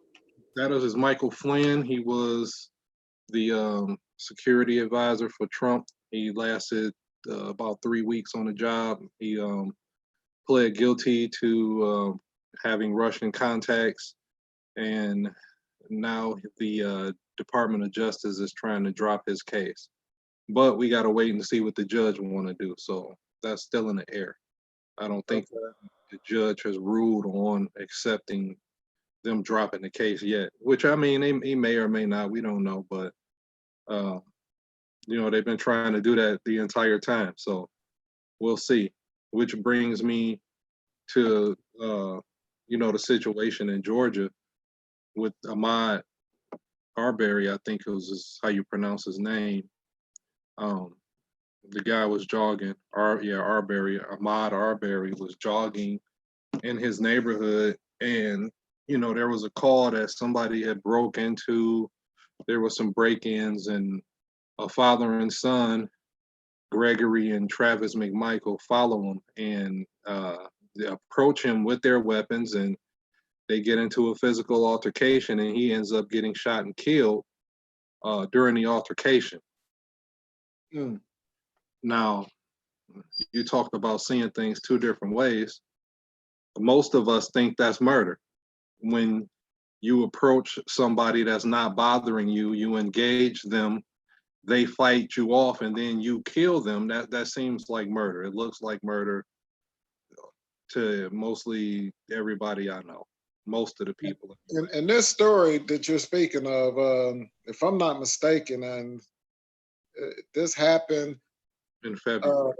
That is Michael Flynn. He was the security advisor for Trump. He lasted about 3 weeks on the job. He pled guilty to having Russian contacts, and now the Department of Justice is trying to drop his case. But we got to wait and see what the judge will want to do. So that's still in the air. I don't think the judge has ruled on accepting them dropping the case yet, which he may or may not, we don't know, but they've been trying to do that the entire time, so we'll see. which brings me to the situation in Georgia with Ahmaud Arbery, I think is how you pronounce his name. Um, the guy was jogging. Ahmaud Arbery was jogging in his neighborhood, and there was a call that somebody had broke into. There was some break-ins, and a father and son, Gregory and Travis McMichael, follow him, and they approach him with their weapons, and they get into a physical altercation, and he ends up getting shot and killed during the altercation. Mm. Now, you talked about seeing things two different ways. Most of us think that's murder. When you approach somebody that's not bothering you, you engage them, they fight you off, and then you kill them. That seems like murder. It looks like murder to mostly everybody I know, most of the people. In this story that you're speaking of, if I'm not mistaken, and this happened In February.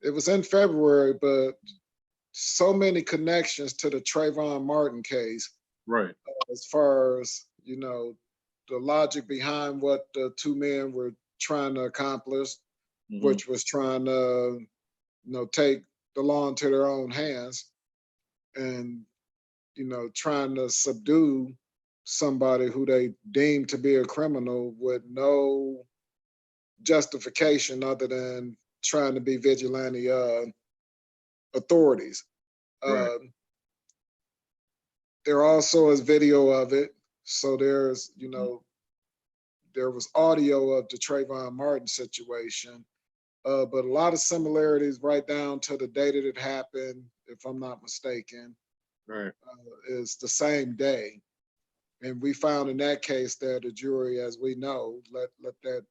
It was in February, but so many connections to the Trayvon Martin case, Right. as far as the logic behind what the two men were trying to accomplish, which was trying to take the law into their own hands, and trying to subdue somebody who they deemed to be a criminal with no justification other than trying to be vigilante authorities. Right. There also is video of it. So there's, there was audio of the Trayvon Martin situation, but a lot of similarities right down to the date that it happened, if I'm not mistaken, Right. is the same day. And we found in that case that the jury, as we know, let that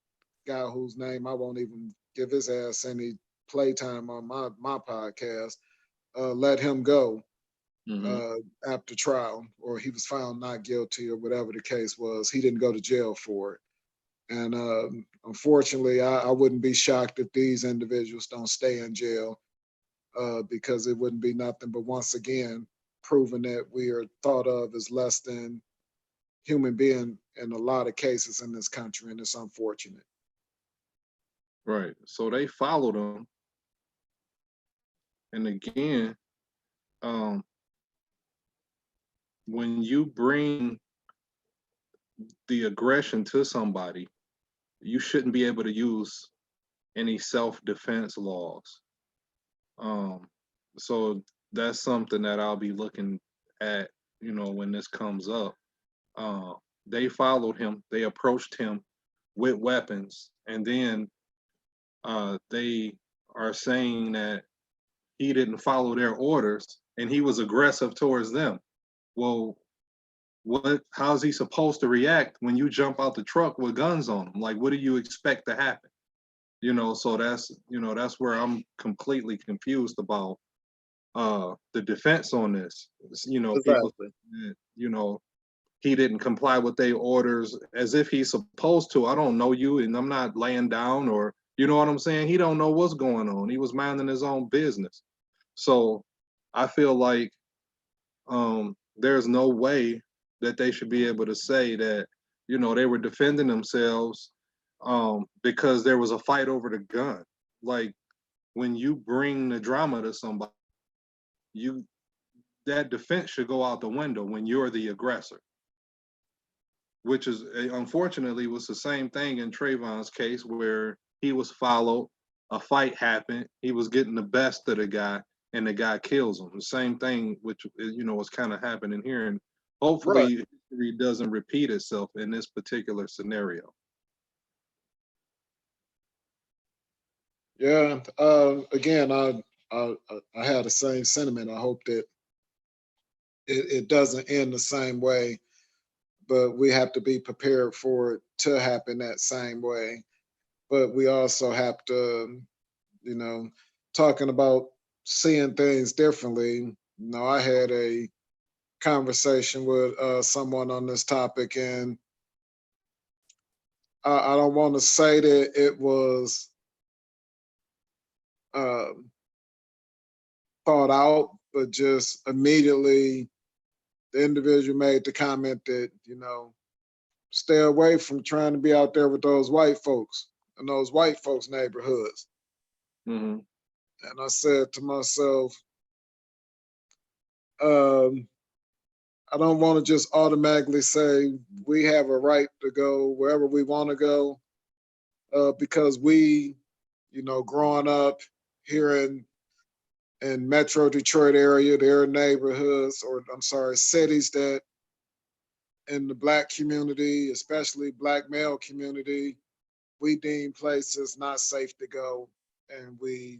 guy whose name I won't even give his ass any playtime on my podcast, let him go after trial, or he was found not guilty, or whatever the case was. He didn't go to jail for it. And unfortunately, I wouldn't be shocked if these individuals don't stay in jail, because it wouldn't be nothing but, once again, proving that we are thought of as less than human being in a lot of cases in this country, and it's unfortunate. Right. So they followed him. And again, when you bring the aggression to somebody, you shouldn't be able to use any self-defense laws. So that's something that I'll be looking at, when this comes up. They followed him, they approached him with weapons, and then they are saying that he didn't follow their orders and he was aggressive towards them. Well, how's he supposed to react when you jump out the truck with guns on him? Like, what do you expect to happen? So that's where I'm completely confused about the defense on this. People, Exactly. he didn't comply with their orders as if he's supposed to. I don't know you, and I'm not laying down, or you know what I'm saying? He don't know what's going on. He was minding his own business. So I feel like there's no way that they should be able to say that, they were defending themselves because there was a fight over the gun. Like, when you bring the drama to somebody, that defense should go out the window when you're the aggressor. Which is, unfortunately, was the same thing in Trayvon's case, where he was followed, a fight happened, he was getting the best of the guy, and the guy kills him. The same thing, which was kind of happening here, and Right. hopefully history doesn't repeat itself in this particular scenario. Yeah. Again, I had the same sentiment. I hope that it doesn't end the same way, but we have to be prepared for it to happen that same way. But we also have to, talking about seeing things differently. I had a conversation with someone on this topic, and I don't want to say that it was thought out, but just immediately the individual made the comment that, stay away from trying to be out there with those white folks in those white folks' neighborhoods. Mm-hmm. And I said to myself, um, I don't want to just automatically say we have a right to go wherever we want to go, because we, growing up here in Metro Detroit area, there are neighborhoods, or I'm sorry, cities that in the Black community, especially Black male community, we deem places not safe to go, and we,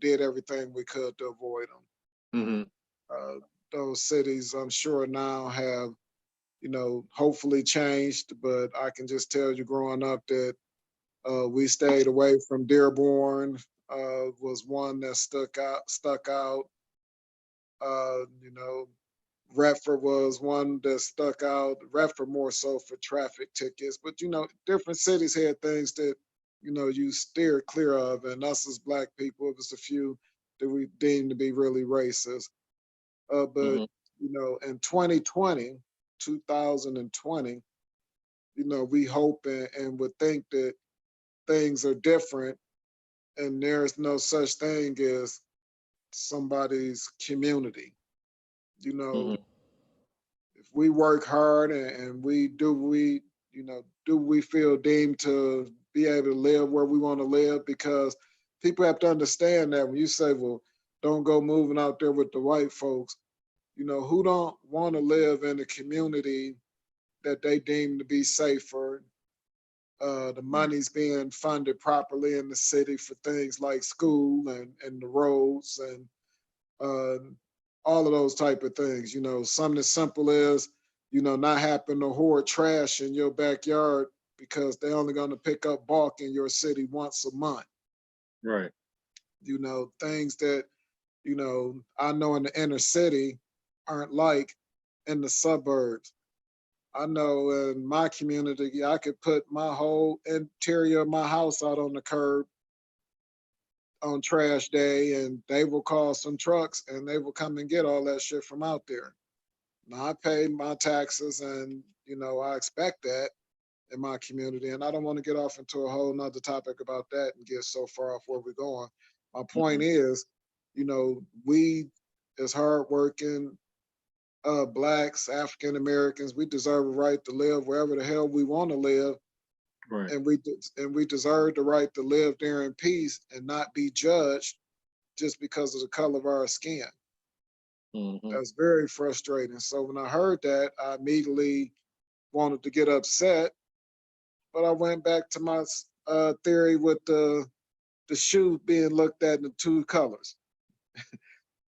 did everything we could to avoid them. Mm-hmm. Those cities, I'm sure now have, hopefully changed, but I can just tell you, growing up, that we stayed away from Dearborn. Was one that stuck out. Stuck out. You know, Redford was one that stuck out. Redford more so for traffic tickets, but different cities had things that you steer clear of, and us as Black people, it was a few that we deemed to be really racist. But Mm-hmm. in 2020, 2020, we hope and would think that things are different, and there's no such thing as somebody's community. You know, Mm-hmm. if we work hard and do we feel deemed to be able to live where we want to live? Because people have to understand that when you say, well, don't go moving out there with the white folks, who don't want to live in a community that they deem to be safer. The Right. money's being funded properly in the city for things like school and the roads and uh, all of those type of things. Something as simple as, not having to hoard trash in your backyard because they're only going to pick up bulk in your city once a month. Right. Things that, I know in the inner city aren't like in the suburbs. I know in my community, I could put my whole interior of my house out on the curb on trash day, and they will call some trucks and they will come and get all that shit from out there. Now I pay my taxes, and I expect that in my community. And I don't want to get off into a whole nother topic about that and get so far off where we're going. My point Mm-hmm. is, we as hardworking Blacks, African Americans, we deserve a right to live wherever the hell we want to live, Right. and we deserve the right to live there in peace and not be judged just because of the color of our skin. Mm-hmm. That's very frustrating. So when I heard that, I immediately wanted to get upset, but I went back to my theory with the shoe being looked at in two colors.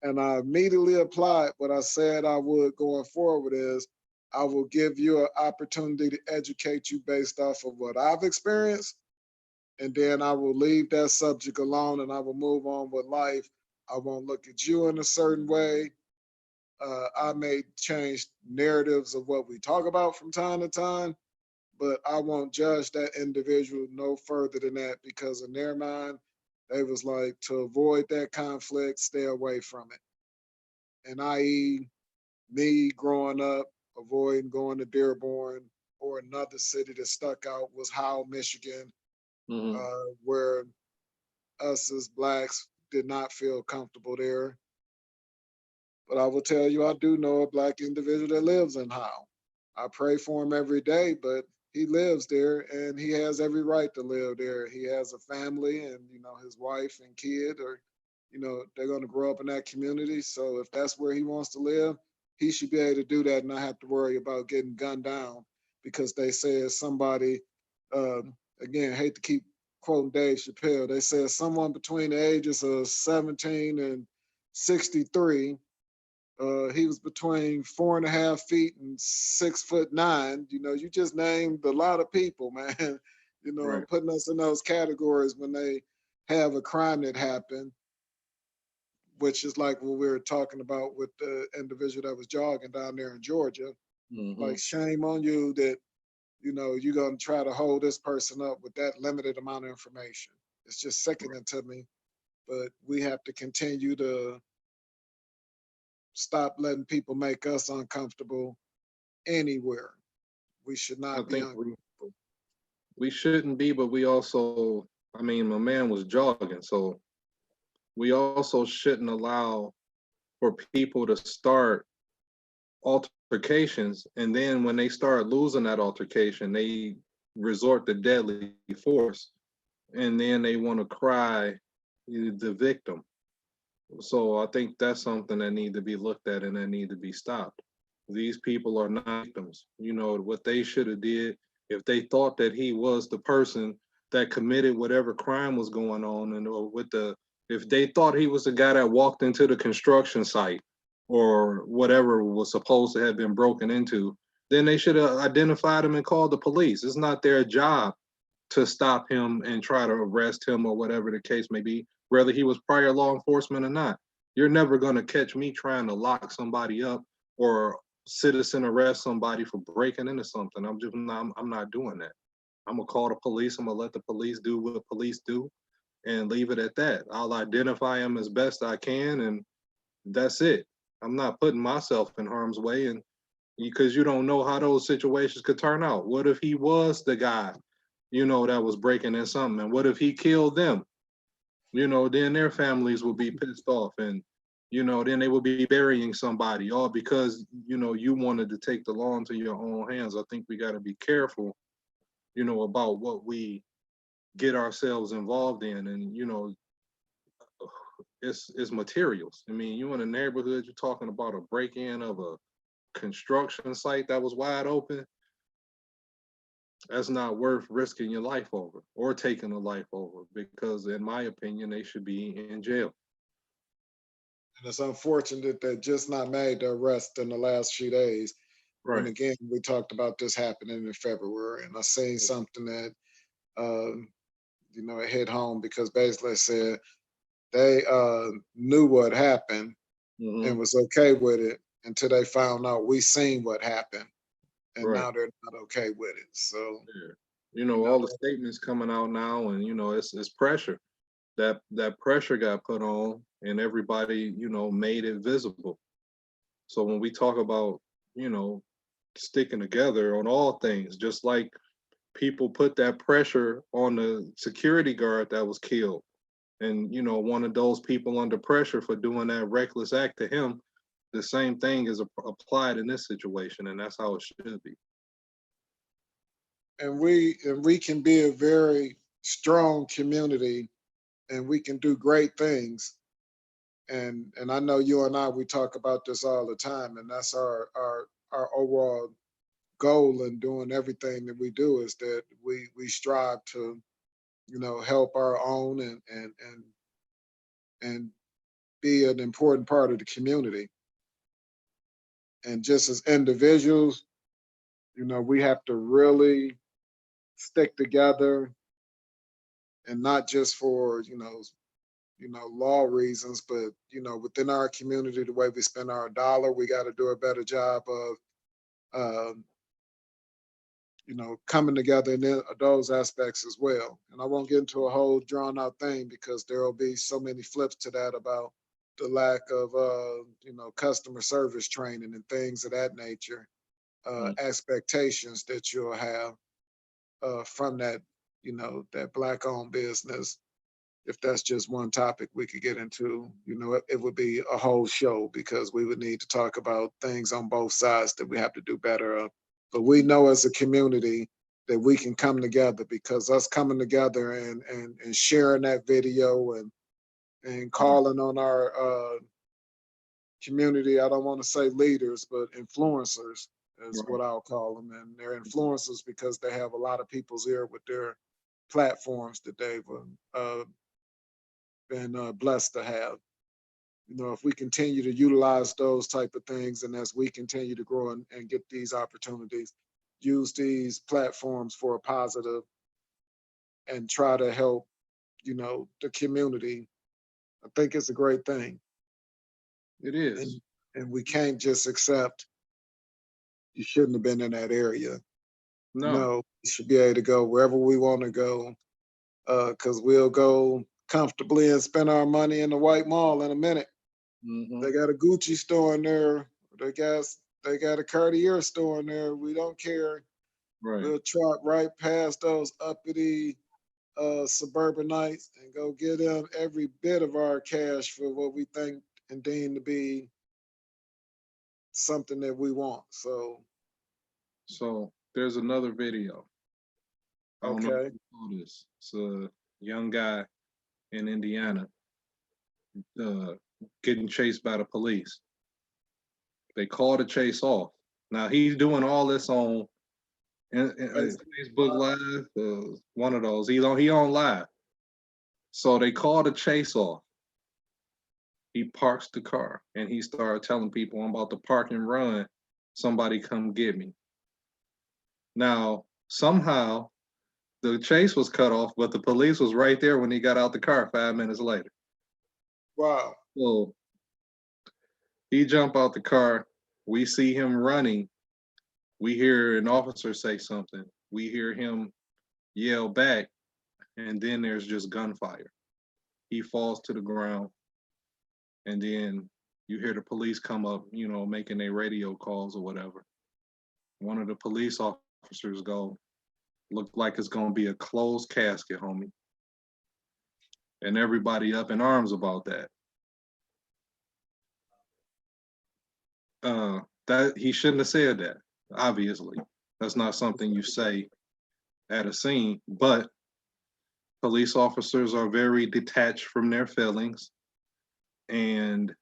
And I immediately applied what I said I would going forward is I will give you an opportunity to educate you based off of what I've experienced. And then I will leave that subject alone and I will move on with life. I won't look at you in a certain way. I may change narratives of what we talk about from time to time, but I won't judge that individual no further than that, because in their mind, they was like, to avoid that conflict, stay away from it. And i.e., me growing up, avoiding going to Dearborn, or another city that stuck out was Howell, Michigan, Mm-hmm. where us as Blacks did not feel comfortable there. But I will tell you, I do know a Black individual that lives in Howell. I pray for him every day, but he lives there and he has every right to live there. He has a family, and his wife and kid are, they're going to grow up in that community. So if that's where he wants to live, he should be able to do that and not have to worry about getting gunned down because they said somebody, again, hate to keep quoting Dave Chappelle, they said someone between the ages of 17 and 63. He was between 4.5 feet and 6'9". You just named a lot of people, man. Right. And putting us in those categories when they have a crime that happened, which is like what we were talking about with the individual that was jogging down there in Georgia. Mm-hmm. Like, shame on you that you're gonna try to hold this person up with that limited amount of information. It's just sickening to me. But we have to continue to stop letting people make us uncomfortable anywhere. We should I not be think uncomfortable. we shouldn't be, but we also, I mean, my man was jogging, so we also shouldn't allow for people to start altercations, and then when they start losing that altercation, they resort to deadly force, and then they want to cry the victim. So I think that's something that need to be looked at and that need to be stopped. These people are not victims. You know what they should have did if they thought that he was the person that committed whatever crime was going on, and or with the if they thought he was the guy that walked into the construction site or whatever was supposed to have been broken into, then they should have identified him and called the police. It's not their job to stop him and try to arrest him or whatever the case may be, whether he was prior law enforcement or not. You're never going to catch me trying to lock somebody up or citizen arrest somebody for breaking into something. I'm not doing that. I'm gonna call the police. I'm gonna let the police do what police do and leave it at that. I'll identify him as best I can, and that's it. I'm not putting myself in harm's way, and because you don't know how those situations could turn out. What if he was the guy, that was breaking in something, and what if he killed them? Then their families will be pissed off, and then they will be burying somebody, all because you wanted to take the law into your own hands. I think we got to be careful, about what we get ourselves involved in, and it's materials. I mean, you in a neighborhood, you're talking about a break-in of a construction site that was wide open. That's not worth risking your life over or taking a life over, because in my opinion they should be in jail. And it's unfortunate that just not made the arrest in the last few days. When Right. again, we talked about this happening in February, and I seen something that um, it hit home because basically it said they knew what happened and Hmm. was okay with it until they found out we seen what happened, and Right. now they're not okay with it. So Yeah. you know, All the statements coming out now, and it's pressure. That pressure got put on, and everybody made it visible. So when we talk about you know sticking together on all things, just like people put that pressure on the security guard that was killed, and one of those people under pressure for doing that reckless act to him, the same thing is applied in this situation, and that's how it should be. and we can be a very strong community, and we can do great things. And I know you and I, we talk about this all the time, and that's our overall goal in doing everything that we do is that we strive to help our own and be an important part of the community. And just as individuals, we have to really stick together, and not just for law reasons, but within our community, the way we spend our dollar, we got to do a better job of um, coming together in those aspects as well. And I won't get into a whole drawn out thing because there will be so many flips to that about the lack of customer service training and things of that nature, Mm. expectations that you'll have from that that black owned business. If that's just one topic we could get into, it would be a whole show because we would need to talk about things on both sides that we have to do better of. But we know as a community that we can come together, because us coming together and sharing that video and Right. calling on our community, I don't want to say leaders, but influencers is Right. what I'll call them. And they're influencers because they have a lot of people's ear with their platforms that they've been blessed to have. If we continue to utilize those type of things, and as we continue to grow and get these opportunities, use these platforms for a positive and try to help, the community, I think it's a great thing. It is. And we can't just accept you shouldn't have been in that area. No. No, we should be able to go wherever we want to go, because we'll go comfortably and spend our money in the White Mall in a minute. They got a Gucci store in there. They got a Cartier store in there. We don't care. Right. We'll trot right past those uppity suburbanites and go get them every bit of our cash for what we think and deem to be something that we want. So there's another video. I don't know if okay. you saw this. It's a young guy in Indiana uh, getting chased by the police. They call the chase off. Now he's doing all this on Facebook Live, one of those. He on live. So they call the chase off. He parks the car and he started telling people, "I'm about to park and run. Somebody come get me." Now somehow the chase was cut off, but the police was right there when he got out the car 5 minutes later. Wow. So he jumped out the car. We see him running. We hear an officer say something. We hear him yell back, and then there's just gunfire. He falls to the ground, and then you hear the police come up, making their radio calls or whatever. One of the police officers go, "Look like it's gonna be a closed casket, homie." And everybody up in arms about that. That he shouldn't have said that. Obviously, that's not something you say at a scene. But police officers are very detached from their feelings, and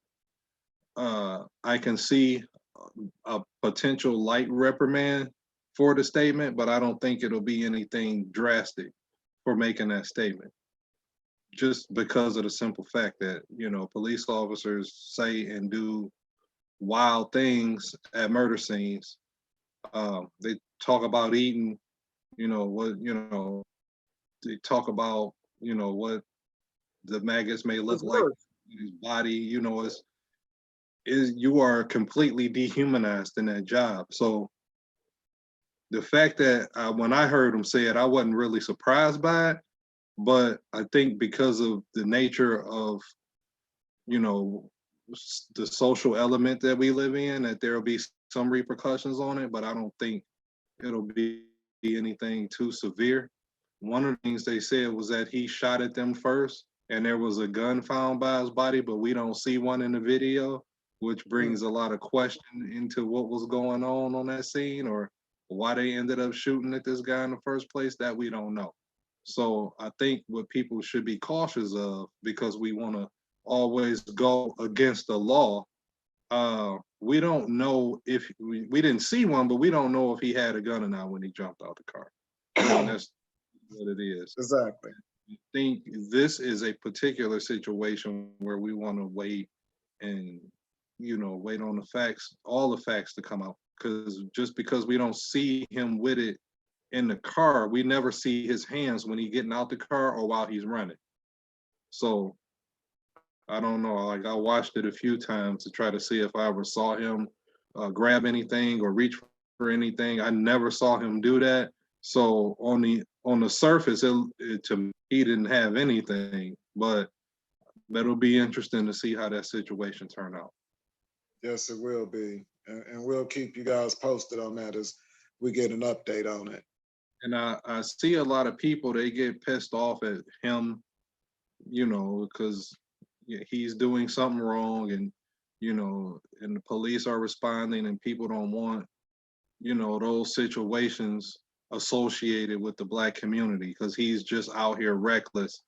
I can see a potential light reprimand for the statement, but I don't think it'll be anything drastic for making that statement. Just because of the simple fact that police officers say and do wild things at murder scenes. They talk about eating, they talk about, what the maggots may look like in his body, you are completely dehumanized in that job. So the fact that when I heard him say it, I wasn't really surprised by it, but I think because of the nature of, the social element that we live in, that there'll be some repercussions on it, but I don't think it'll be anything too severe. One of the things they said was that he shot at them first and there was a gun found by his body, but we don't see one in the video, which brings a lot of question into what was going on that scene, or why they ended up shooting at this guy in the first place, that we don't know. So I think what people should be cautious of, because we want to always go against the law, we don't know if we didn't see one, but we don't know if he had a gun or not when he jumped out the car. And that's what it is. Exactly. I think this is a particular situation where we want to wait and wait on the facts, all the facts to come out. Because just because we don't see him with it in the car, we never see his hands when he's getting out the car or while he's running. So I don't know. Like, I watched it a few times to try to see if I ever saw him grab anything or reach for anything. I never saw him do that. So on the surface, to me, he didn't have anything. But it'll be interesting to see how that situation turned out. Yes, it will be, and we'll keep you guys posted on that as we get an update on it. And I see a lot of people, they get pissed off at him, because he's doing something wrong, and and the police are responding, and people don't want those situations associated with the Black community, because he's just out here reckless,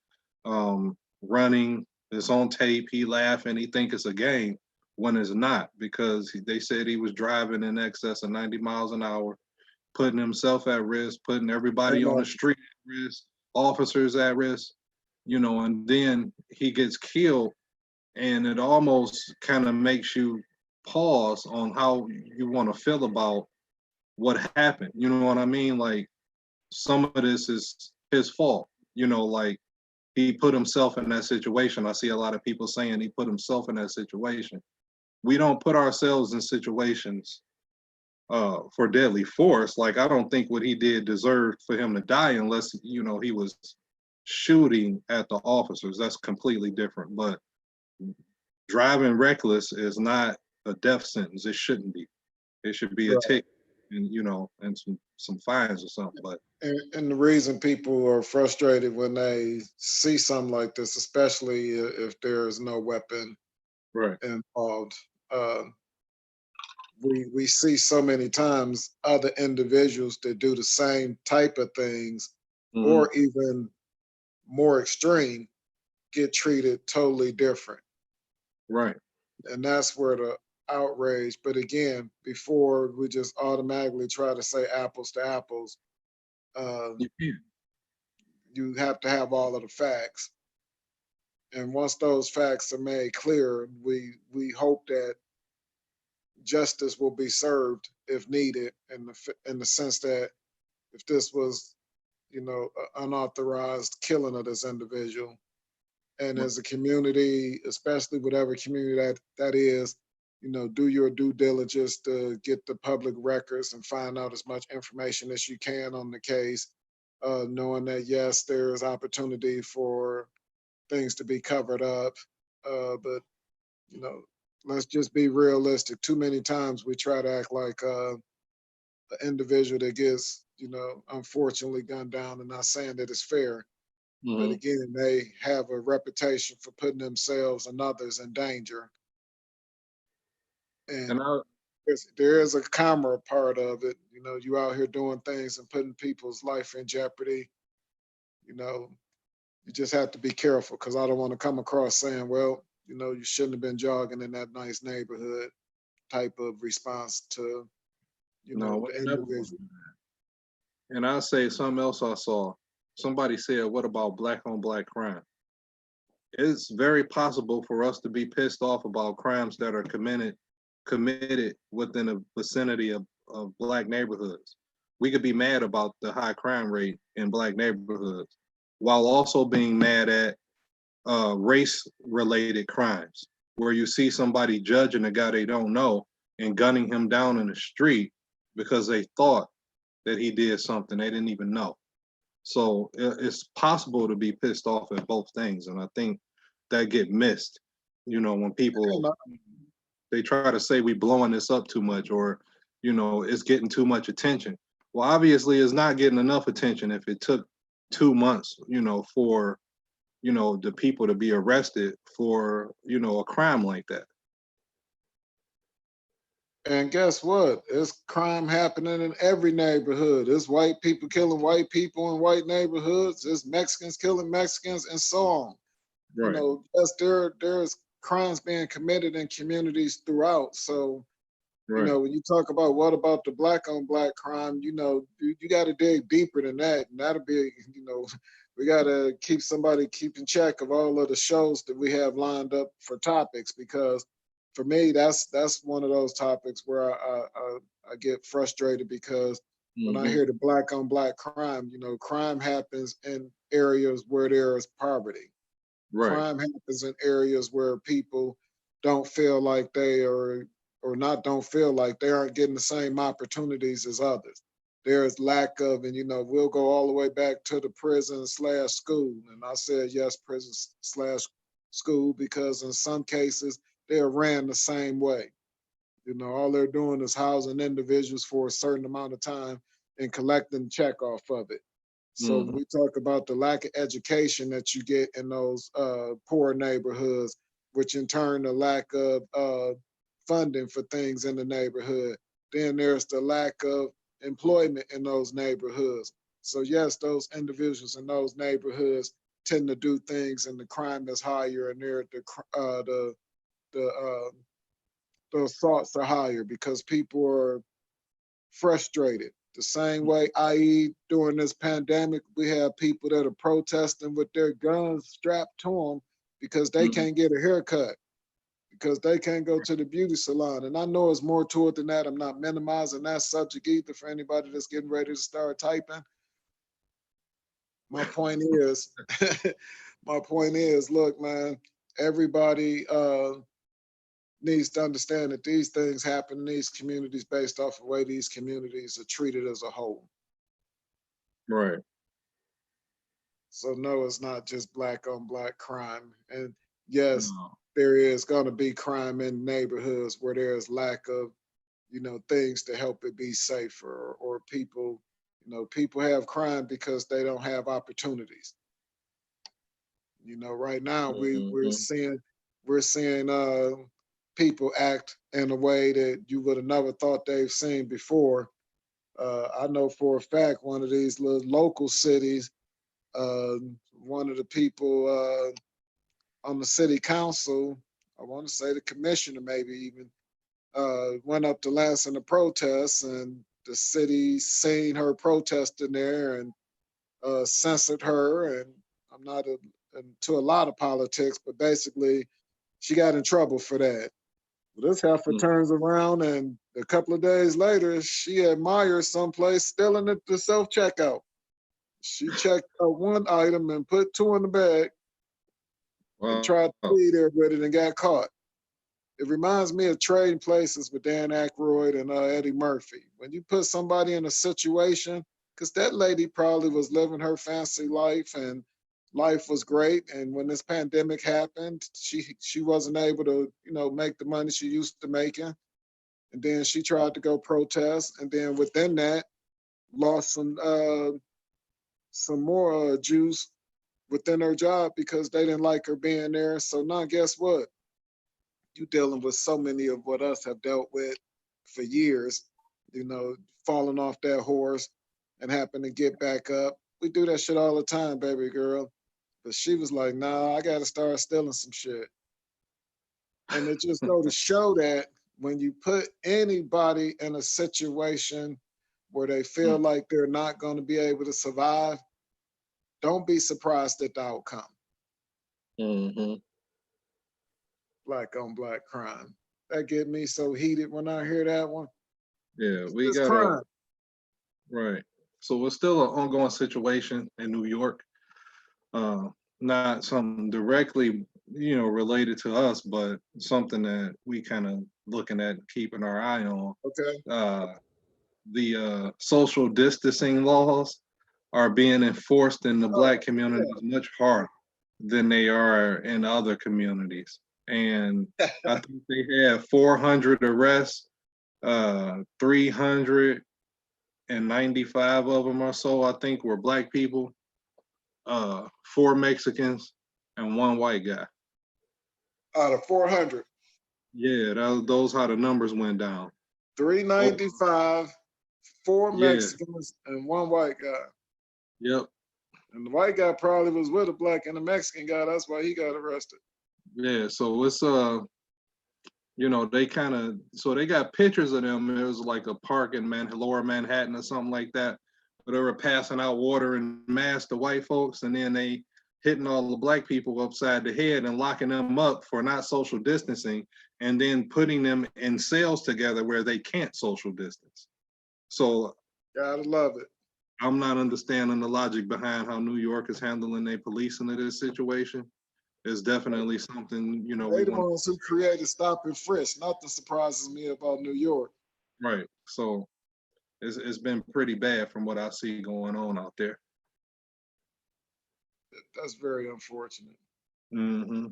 running. It's on tape, he laughing, he think it's a game when it's not, because they said he was driving in excess of 90 miles an hour, putting himself at risk, putting everybody on the street at risk, officers at risk, and then he gets killed. And it almost kind of makes you pause on how you want to feel about what happened. You know what I mean? Like, some of this is his fault, like he put himself in that situation. I see a lot of people saying he put himself in that situation. We don't put ourselves in situations for deadly force. Like, I don't think what he did deserved for him to die unless, he was shooting at the officers. That's completely different. But driving reckless is not a death sentence. It shouldn't be. It should be a Right. ticket and, and some fines or something. But And the reason people are frustrated when they see something like this, especially if there is no weapon right. involved, uh, we see so many times other individuals that do the same type of things, Hmm. or even more extreme, get treated totally different. Right. And that's where the outrage. But again, before we just automatically try to say apples to apples, You um, can. you have to have all of the facts. And once those facts are made clear, we hope that justice will be served if needed, in the sense that if this was, unauthorized killing of this individual, and Right. as a community, especially whatever community that is, do your due diligence to get the public records and find out as much information as you can on the case, knowing that yes, there's opportunity for things to be covered up, but you know, let's just be realistic. Too many times we try to act like an individual that gets, unfortunately gunned down, and not saying that it's fair, but Hmm. again, they have a reputation for putting themselves and others in danger. And And I, there is a camera part of it. You out here doing things and putting people's life in jeopardy. You know, you just have to be careful, because I don't want to come across saying, well, you shouldn't have been jogging in that nice neighborhood type of response to, no, the we never want to individual. do that. And I say something else I saw. Somebody said, "What about black on black crime?" It's very possible for us to be pissed off about crimes that are committed within the vicinity of black neighborhoods. We could be mad about the high crime rate in black neighborhoods while also being mad at race related crimes where you see somebody judging a guy they don't know and gunning him down in the street because they thought that he did something they didn't even know. So it's possible to be pissed off at both things, and I think that get missed. When And people they try to say we blowing this up too much, or it's getting too much attention. Well, obviously, it's not getting enough attention if it took 2 months, for the people to be arrested for a crime like that. And guess what? It's crime happening in every neighborhood. It's white people killing white people in white neighborhoods. It's Mexicans killing Mexicans, and so on. Right. Yes, there's crimes being committed in communities throughout. So, Right. when you talk about what about the black on black crime, you got to dig deeper than that. And that'll be, we got to keep in check of all of the shows that we have lined up for topics, because for me, that's one of those topics where I get frustrated, because when I Hmm. hear the black on black crime, crime happens in areas where there is poverty. Right. Crime happens in areas where people don't feel like they are, or not don't feel like they aren't getting the same opportunities as others. There is lack of, and we'll go all the way back to the prison slash school. And I said yes, prison slash school, because in some cases they're ran the same way. All they're doing is housing individuals for a certain amount of time and collecting check off of it. So when Hmm. we talk about the lack of education that you get in those poor neighborhoods, which in turn the lack of funding for things in the neighborhood, then there's the lack of employment in those neighborhoods. So yes, those individuals in those neighborhoods tend to do things, and the crime is higher, and the the assaults are higher, because people are frustrated. The same way, i.e., during this pandemic, we have people that are protesting with their guns strapped to them because they Hmm. can't get a haircut, because they can't go to the beauty salon. And I know it's more to it than that. I'm not minimizing that subject either for anybody that's getting ready to start typing. My point is, my point is, look, man, everybody needs to understand that these things happen in these communities based off of the way these communities are treated as a whole. Right. So no, it's not just black on black crime. And yes, No. there is going to be crime in neighborhoods where there's lack of, things to help it be safer, or people, people have crime because they don't have opportunities. Right now we're Mhm. seeing people act in a way that you would have never thought they've seen before. I know for a fact one of these little local cities, one of the people on the city council, I want to say the commissioner maybe even, went up to Lansing to protest, and the city seen her protesting there and censored her. And I'm not into a lot of politics, but basically she got in trouble for that. This heifer Mm. turns around, and a couple of days later, she admires someplace stealing at the self checkout. She checked out one item and put two in the bag and Wow. tried to leave there with it and got caught. It reminds me of Trading Places with Dan Aykroyd and Eddie Murphy. When you put somebody in a situation, because that lady probably was living her fancy life and life was great. And when this pandemic happened, she wasn't able to, make the money she used to making. And then she tried to go protest, and then within that, lost some more juice within her job because they didn't like her being there. So now, guess what? You dealing with so many of what us have dealt with for years, falling off that horse and happen to get back up. We do that shit all the time, baby girl. But she was like, nah, I gotta start stealing some shit. And it just go to show that when you put anybody in a situation where they feel Mm. like they're not gonna be able to survive, don't be surprised at the outcome. Mhm. Black on black crime. That get me so heated when I hear that one. Yeah, It's we just got a crime. right. So it's still an ongoing situation in New York. Uh, Not something directly, related to us, but something that we kind of looking at, keeping our eye on. Okay. Uh, the social distancing laws are being enforced in the Black Oh, community much harder than they are in other communities. And I think they had 400 arrests, 395 of them or so, I think, were Black people, four Mexicans, and one white guy. out of 400, Yeah, those how the numbers went down. Oh, 395, four yeah, Mexicans, and one white guy. yep, And the white guy probably was with a black and a Mexican guy. That's why he got arrested. yeah. So it's they kind of so they got pictures of them. It was like a park in Lower Manhattan or something like that, where they were passing out water and masks to white folks, and then they hitting all the Black people upside the head and locking them up for not social distancing, and then putting them in cells together where they can't social distance. So Gotta love it. I'm not understanding the logic behind how New York is handling their policing of this situation. It's definitely something, we They the want ones who created stop and frisk. Nothing surprises me about New York. to, right. So it's been pretty bad from what I see going on out there. That's very unfortunate. Hmm.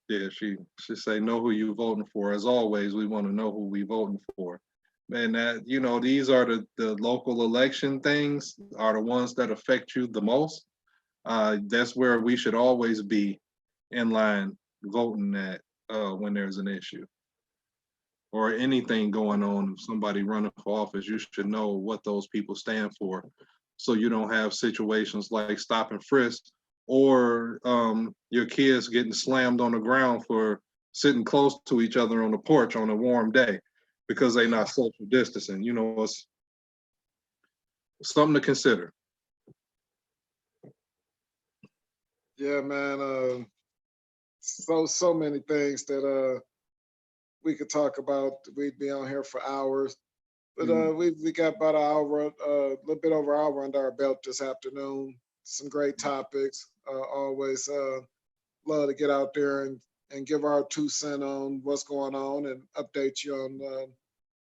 Yeah, she say know who you voting for. As always, we want to know who we voting for. And that, these are the local election things are the ones that affect you the most. That's where we should always be in line voting at when there's an issue or anything going on. If somebody running for office, you should know what those people stand for, so you don't have situations like stop and frisk or your kids getting slammed on the ground for sitting close to each other on the porch on a warm day because they're not social distancing. It's something to consider. Yeah, man. So many things that we could talk about. We'd be on here for hours. But Mm. we got about an hour, a little bit over an hour under our belt this afternoon. Some great topics. Always love to get out there and give our 2 cents on what's going on and update you on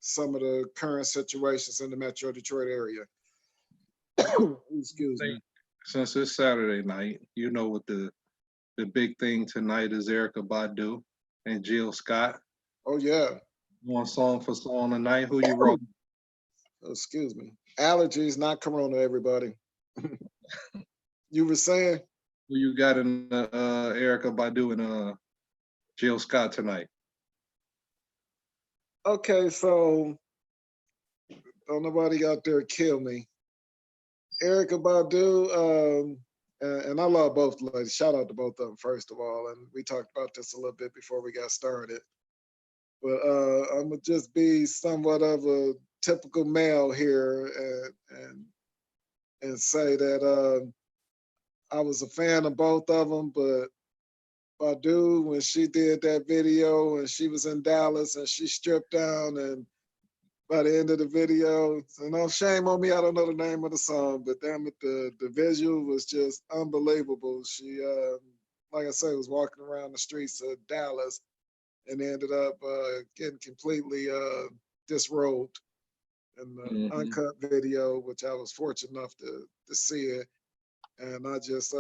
some of the current situations in the Metro Detroit area. Excuse me. Since it's Saturday night, what the the big thing tonight is Erica Badu and Jill Scott. Oh yeah. One song for song tonight. Who you wrote? Excuse me. Allergies, not corona, everybody. You were saying? Who you got in Erica Badu and Jill Scott tonight? Okay, so don't nobody out there kill me. Erica Badu, and I love both ladies. Shout out to both of them, first of all. And we talked about this a little bit before we got started. But I'm gonna just be somewhat of a typical male here and say that I was a fan of both of them, but Badu, when she did that video and she was in Dallas and she stripped down, and by the end of the video, so no shame on me, I don't know the name of the song, but damn it, the visual was just unbelievable. She, like I said, was walking around the streets of Dallas and ended up getting completely disrobed in the uncut video, which I was fortunate enough to see it. And I just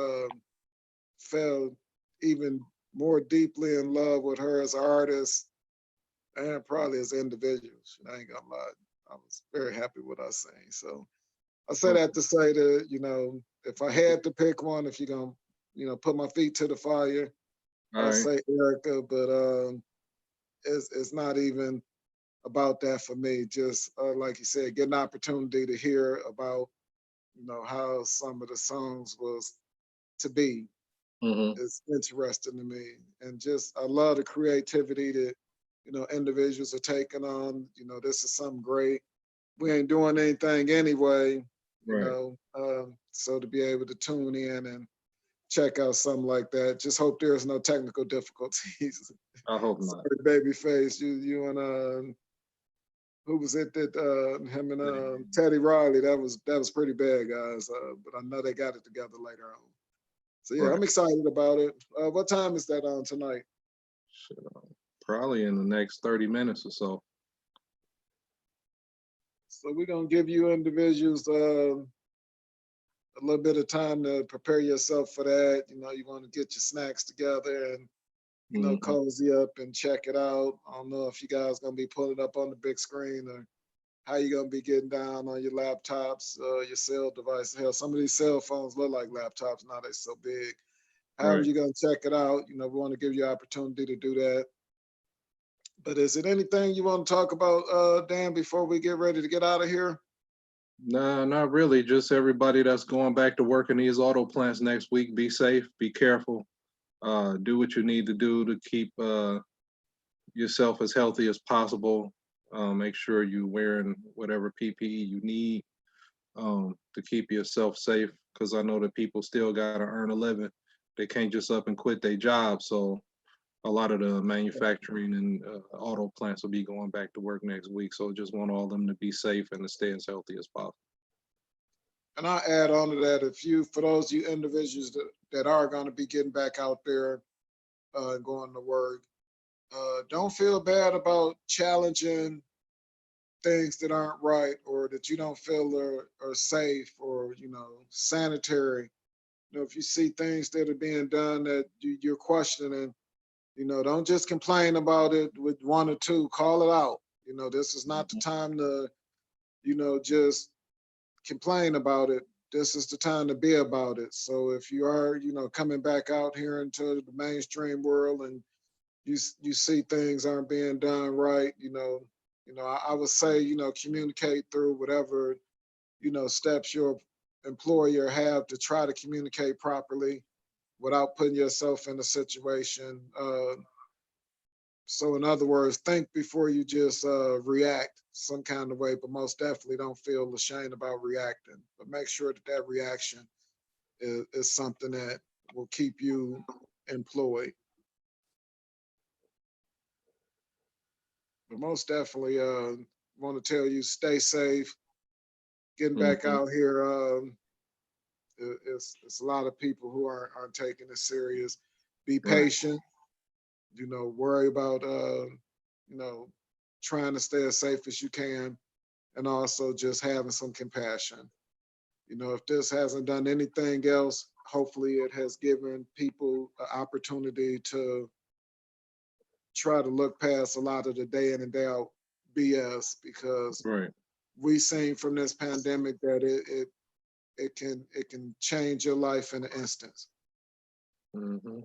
fell even more deeply in love with her as an artist and probably as individuals. I ain't gonna lie. I was very happy with us saying. So I say that to say that, if I had to pick one, if you're gonna, put my feet to the fire, I'll say Erica, but it's not even about that for me. Just like you said, get an opportunity to hear about, how some of the songs was to be. It's interesting to me. And just I love the creativity that, individuals are taking on. This is something great. We ain't doing anything anyway, so to be able to tune in and check out something like that. Just hope there's no technical difficulties. I hope not. Sorry, Babyface, you and who was it that him and Teddy Riley? That was pretty bad, guys. But I know they got it together later on. So yeah, I'm excited about it. What time is that on tonight? Probably in the next 30 minutes or so. So we're gonna give you individuals a little bit of time to prepare yourself for that. You want to get your snacks together and cozy up and check it out. I don't know if you guys gonna be putting it up on the big screen or how you gonna be getting down on your laptops, your cell devices. Hell, some of these cell phones look like laptops now. They're so big. However you're gonna check it out, we want to give you opportunity to do that. But is it anything you want to talk about, Dan, before we get ready to get out of here? Nah, not really. Just everybody that's going back to work in these auto plants next week, be safe, be careful, do what you need to do to keep yourself as healthy as possible. Make sure you're wearing whatever PPE you need to keep yourself safe, because I know that people still got to earn a living. They can't just up and quit their job. So a lot of the manufacturing and auto plants will be going back to work next week. So just want all of them to be safe and to stay as healthy as possible. And I'll add on to that, for those of you individuals that are going to be getting back out there and going to work, don't feel bad about challenging things that aren't right or that you don't feel are safe or, sanitary. If you see things that are being done that you're questioning, don't just complain about it with one or two, call it out. This is not the time to, just complain about it. This is the time to be about it. So if you are, coming back out here into the mainstream world and you see things aren't being done right, I would say, communicate through whatever, steps your employer have to try to communicate properly without putting yourself in a situation. So in other words, think before you just react some kind of way, but most definitely don't feel ashamed about reacting. But make sure that reaction is something that will keep you employed. But most definitely want to tell you, stay safe. Getting back out here, it's a lot of people who aren't taking it serious. Be patient. Worry about trying to stay as safe as you can, and also just having some compassion. If this hasn't done anything else, hopefully it has given people an opportunity to try to look past a lot of the day in and day out BS, because Right. we seen from this pandemic that it can change your life in an instance,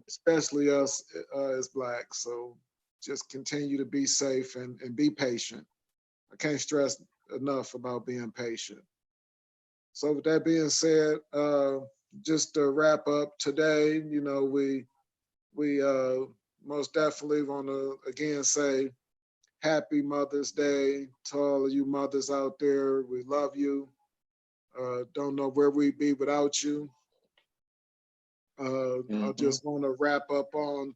especially us as Blacks. So just continue to be safe and be patient. I can't stress enough about being patient. So with that being said, just to wrap up today, we most definitely want to again say happy Mother's Day to all of you mothers out there. We love you. Don't know where we'd be without you. I just want to wrap up on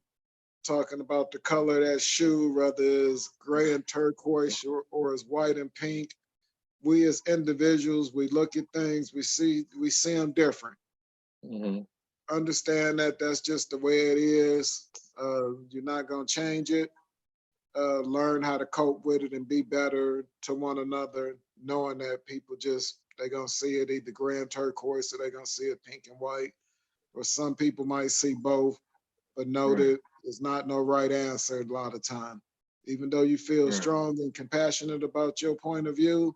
talking about the color of that shoe, whether it's gray and turquoise or it's white and pink. We as individuals, we look at things, we see them different. Understand that that's just the way it is. You're not gonna change it. Learn how to cope with it and be better to one another, knowing that people they're gonna see it either gray and turquoise or they're gonna see it pink and white. Or some people might see both, but know that there's not no right answer a lot of time. Even though you feel strong and compassionate about your point of view,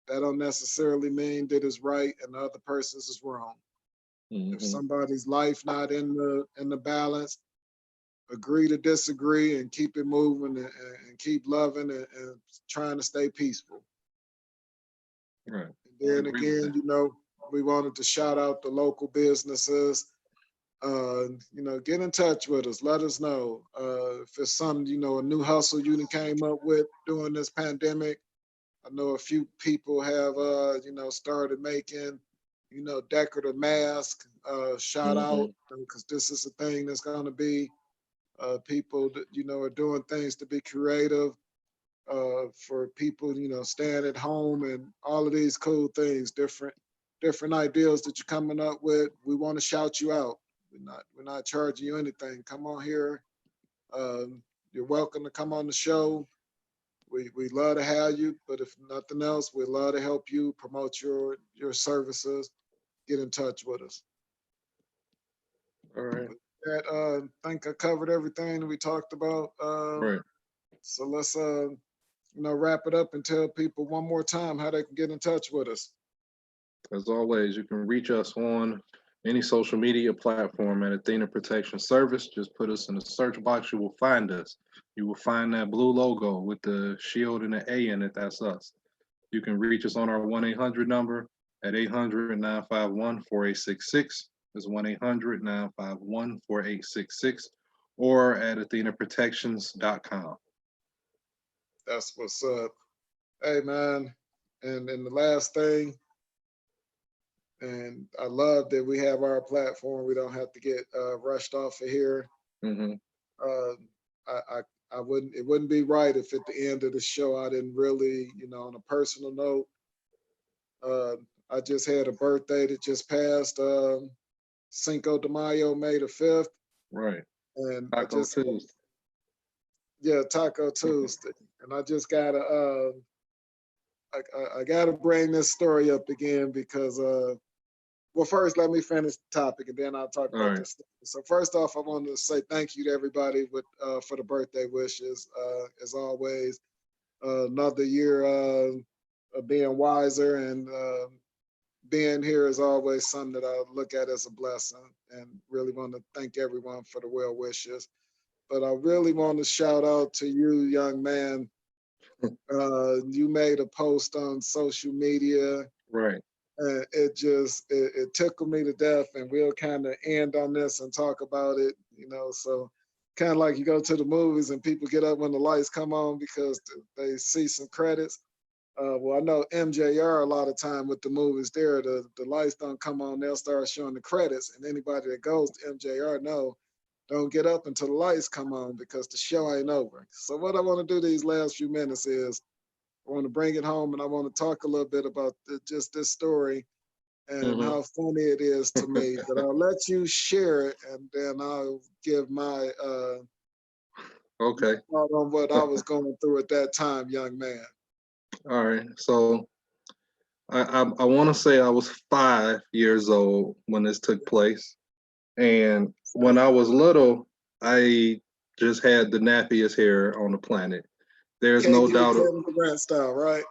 that don't necessarily mean that it's right and the other person's is wrong. If somebody's life not in the balance, agree to disagree and keep it moving and keep loving and trying to stay peaceful. Right. And then again, we wanted to shout out the local businesses. Get in touch with us. Let us know if it's something, a new hustle you came up with during this pandemic. I know a few people have, started making, decorative masks. Shout out, because this is a thing that's going to be people that, are doing things to be creative for people, staying at home and all of these cool things, different ideas that you're coming up with. We want to shout you out. We're not charging you anything. Come on here. You're welcome to come on the show. We love to have you, but if nothing else, we'd love to help you promote your services. Get in touch with us. All right. I think I covered everything that we talked about. Right. So let's wrap it up and tell people one more time how they can get in touch with us. As always, you can reach us on any social media platform at Athena Protection Service. Just put us in the search box. You will find us. You will find that blue logo with the shield and the A in it. That's us. You can reach us on our 1-800 number at 800-951-4866. It's 1-800-951-4866, or at athenaprotections.com. That's what's up. Hey, man. And then the last thing, and I love that we have our platform. We don't have to get rushed off of here. I wouldn't. It wouldn't be right if at the end of the show I didn't really, on a personal note. I just had a birthday that just passed, Cinco de Mayo, May the 5th. Right. And Taco Tuesday. Yeah, Taco Tuesday. And I just gotta I gotta bring this story up again because well, first let me finish the topic and then I'll talk about this. So first off, I wanted to say thank you to everybody for the birthday wishes. As always, another year of being wiser and being here is always something that I look at as a blessing, and really want to thank everyone for the well wishes. But I really want to shout out to you, young man. You made a post on social media. Right. And it tickled me to death, and we'll kind of end on this and talk about it, so kind of like you go to the movies and people get up when the lights come on because they see some credits. Well, I know MJR a lot of time with the movies there, the lights don't come on, they'll start showing the credits, and anybody that goes to MJR know, don't get up until the lights come on because the show ain't over. So what I want to do these last few minutes is I want to bring it home and I want to talk a little bit about just this story and how funny it is to me. But I'll let you share it and then I'll give my okay thought on what I was going through at that time, young man. All right. So I want to say I was 5 years old when this took place. And when I was little, I just had the nappiest hair on the planet. There's Can't no get it doubt. Kevin Durant style, right?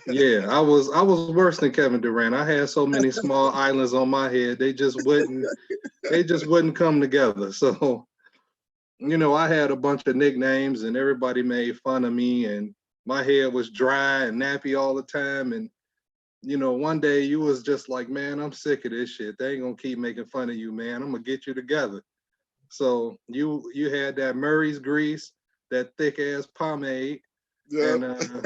Yeah, I was worse than Kevin Durant. I had so many small islands on my head, they just wouldn't come together. So, I had a bunch of nicknames and everybody made fun of me, and my hair was dry and nappy all the time. And one day you was just like, man, I'm sick of this shit. They ain't gonna keep making fun of you, man. I'm gonna get you together. So you had that Murray's grease, that thick ass pomade, Yep. and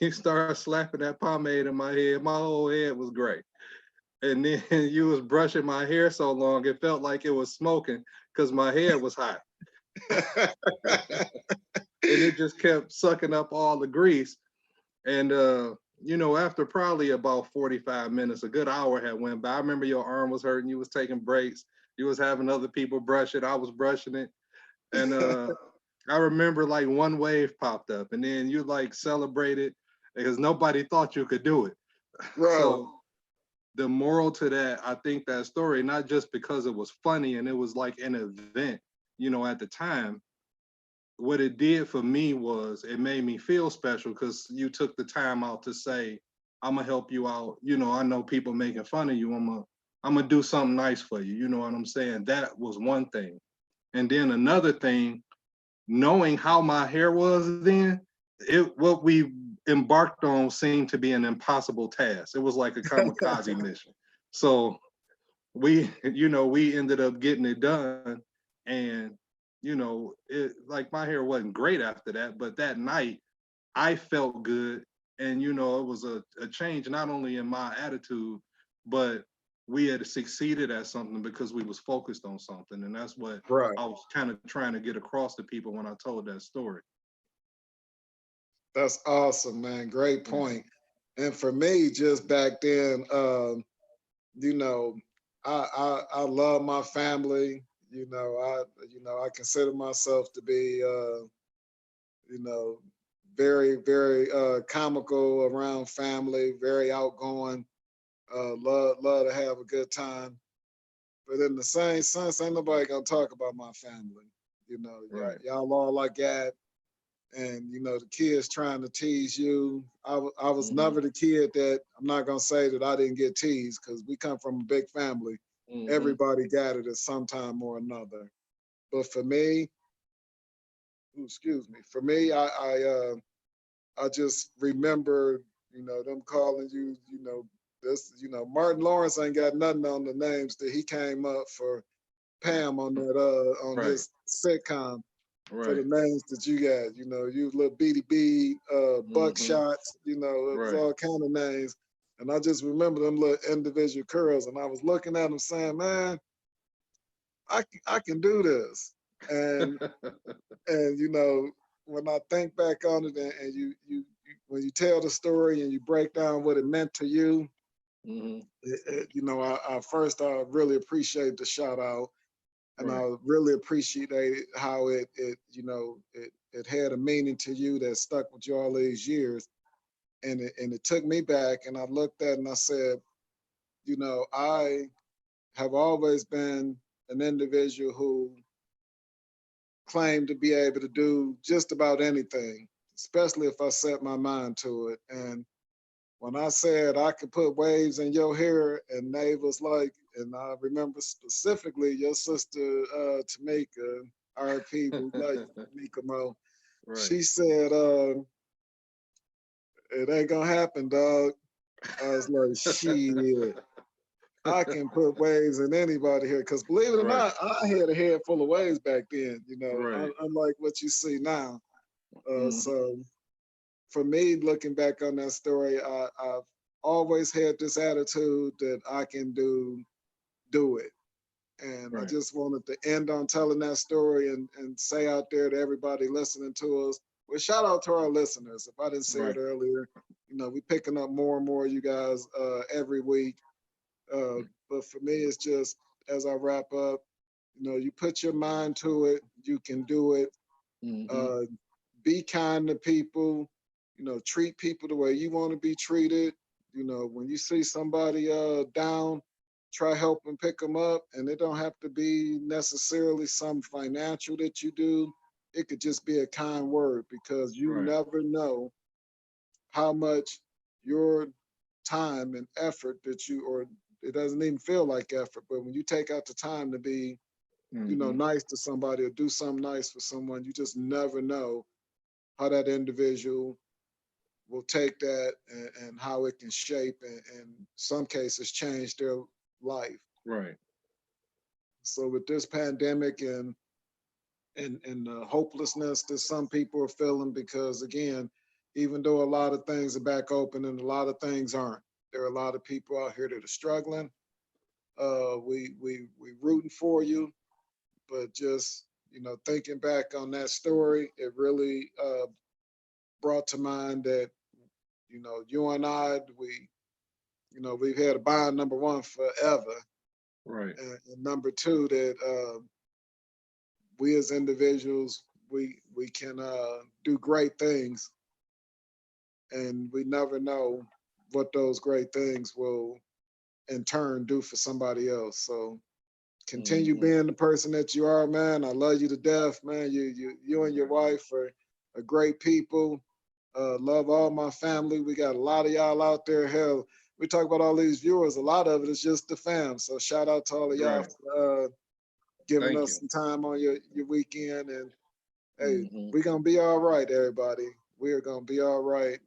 you started slapping that pomade in my head. My whole head was gray. And then you was brushing my hair so long, it felt like it was smoking because my head was hot. And it just kept sucking up all the grease. And after probably about 45 minutes, a good hour had went by. I remember your arm was hurting, you was taking breaks, you was having other people brush it, I was brushing it. And I remember like one wave popped up and then you like celebrated because nobody thought you could do it. Bro. So the moral to that, I think that story, not just because it was funny and it was like an event, at the time, what it did for me was it made me feel special because you took the time out to say, I'm gonna help you out. I know people making fun of you. I'm gonna do something nice for you. You know what I'm saying? That was one thing. And then another thing, knowing how my hair was then, what we embarked on seemed to be an impossible task. It was like a kamikaze mission. So we ended up getting it done, and it like my hair wasn't great after that, but that night I felt good, and it was a change not only in my attitude, but we had succeeded at something because we was focused on something, and that's what Right. I was kind of trying to get across to people when I told that story. That's awesome, man. Great Yeah. point. And for me, just back then, you know, I love my family. I consider myself to be you know, very comical around family, very outgoing, love to have a good time. But in the same sense, ain't nobody gonna talk about my family. Right. Y'all all I got, and the kids trying to tease you. I was Hmm. never the kid that, I'm not gonna say that I didn't get teased because we come from a big family. Hmm. Everybody got it at some time or another. But for me, ooh, excuse me, for me, I just remember, them calling you, this, Martin Lawrence ain't got nothing on the names that he came up for Pam on that on Right. his sitcom for the Right. names that you got. You little BDB, Hmm. buckshots, it was Right. all kind of names. And I just remember them little individual curls, and I was looking at them saying, man, I can do this. And and when I think back on it, and when you tell the story and you break down what it meant to you, Hmm. I first I really appreciate the shout out, and Right. I really appreciate how it had a meaning to you that stuck with you all these years, and it took me back, and I looked at it and I said, I have always been an individual who claimed to be able to do just about anything, especially if I set my mind to it. And when I said I could put waves in your hair, and Nave was like, and I remember specifically your sister Tamika, RP, we like Tamika Mo. Right. She said, "It ain't gonna happen, dog." I was like, "Shit, I can put waves in anybody here." Because believe it or Right. not, I had a head full of waves back then. Right. Unlike what you see now. Hmm. So for me, looking back on that story, I've always had this attitude that I can do it. And I Right. just wanted to end on telling that story, and say out there to everybody listening to us, well, shout out to our listeners. If I didn't say it Right. earlier, we picking up more and more of you guys every week. But for me, it's just, as I wrap up, you put your mind to it, you can do it. Hmm. Uh, be kind to people, treat people the way you want to be treated. When you see somebody down, try helping pick them up. And it don't have to be necessarily some financial that you do. It could just be a kind word, because you Right. never know how much your time and effort that you, or it doesn't even feel like effort, but when you take out the time to be, Hmm. nice to somebody or do something nice for someone, you just never know how that individual will take that, and how it can shape and in some cases change their life. Right. So with this pandemic and the hopelessness that some people are feeling, because again, even though a lot of things are back open and a lot of things aren't, there are a lot of people out here that are struggling. We rooting for you, but just thinking back on that story, it really brought to mind that you and I, we've had a bond, number one, forever, Right. and number two, that we as individuals, we can do great things, and we never know what those great things will in turn do for somebody else. So continue Hmm. being the person that you are, man. I love you to death, man. You and your wife are great people. Love all my family. We got a lot of y'all out there. Hell, we talk about all these viewers. A lot of it is just the fam. So shout out to all of y'all Right. for giving Thank us you. some time on your weekend. And hey, Hmm. we're gonna be all right, everybody. We are gonna be all right.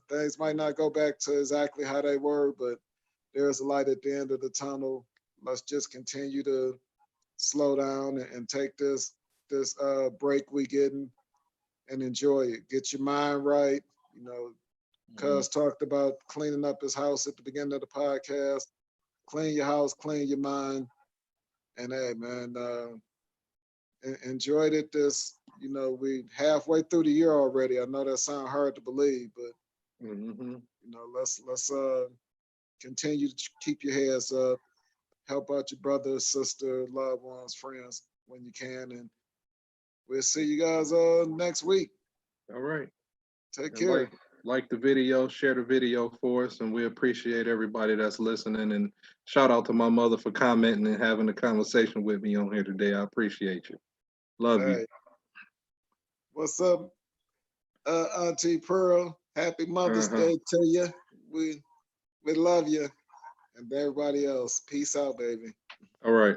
Things might not go back to exactly how they were, but there's a light at the end of the tunnel. Let's just continue to slow down and take this break we getting and enjoy it. Get your mind right. You know, Hmm. Cuz talked about cleaning up his house at the beginning of the podcast. Clean your house, clean your mind, and hey, man, enjoyed it. We halfway through the year already. I know that sounds hard to believe, but Hmm. let's continue to keep your heads up. Help out your brother, sister, loved ones, friends when you can, and we'll see you guys next week. All right. Take And care. like the video, share the video for us, and we appreciate everybody that's listening. And shout out to my mother for commenting and having a conversation with me on here today. I appreciate you. Love you. Hey, what's up, Auntie Pearl? Happy Mother's Uh-huh. Day to you. We we love you, and everybody else. Peace out, baby. All right.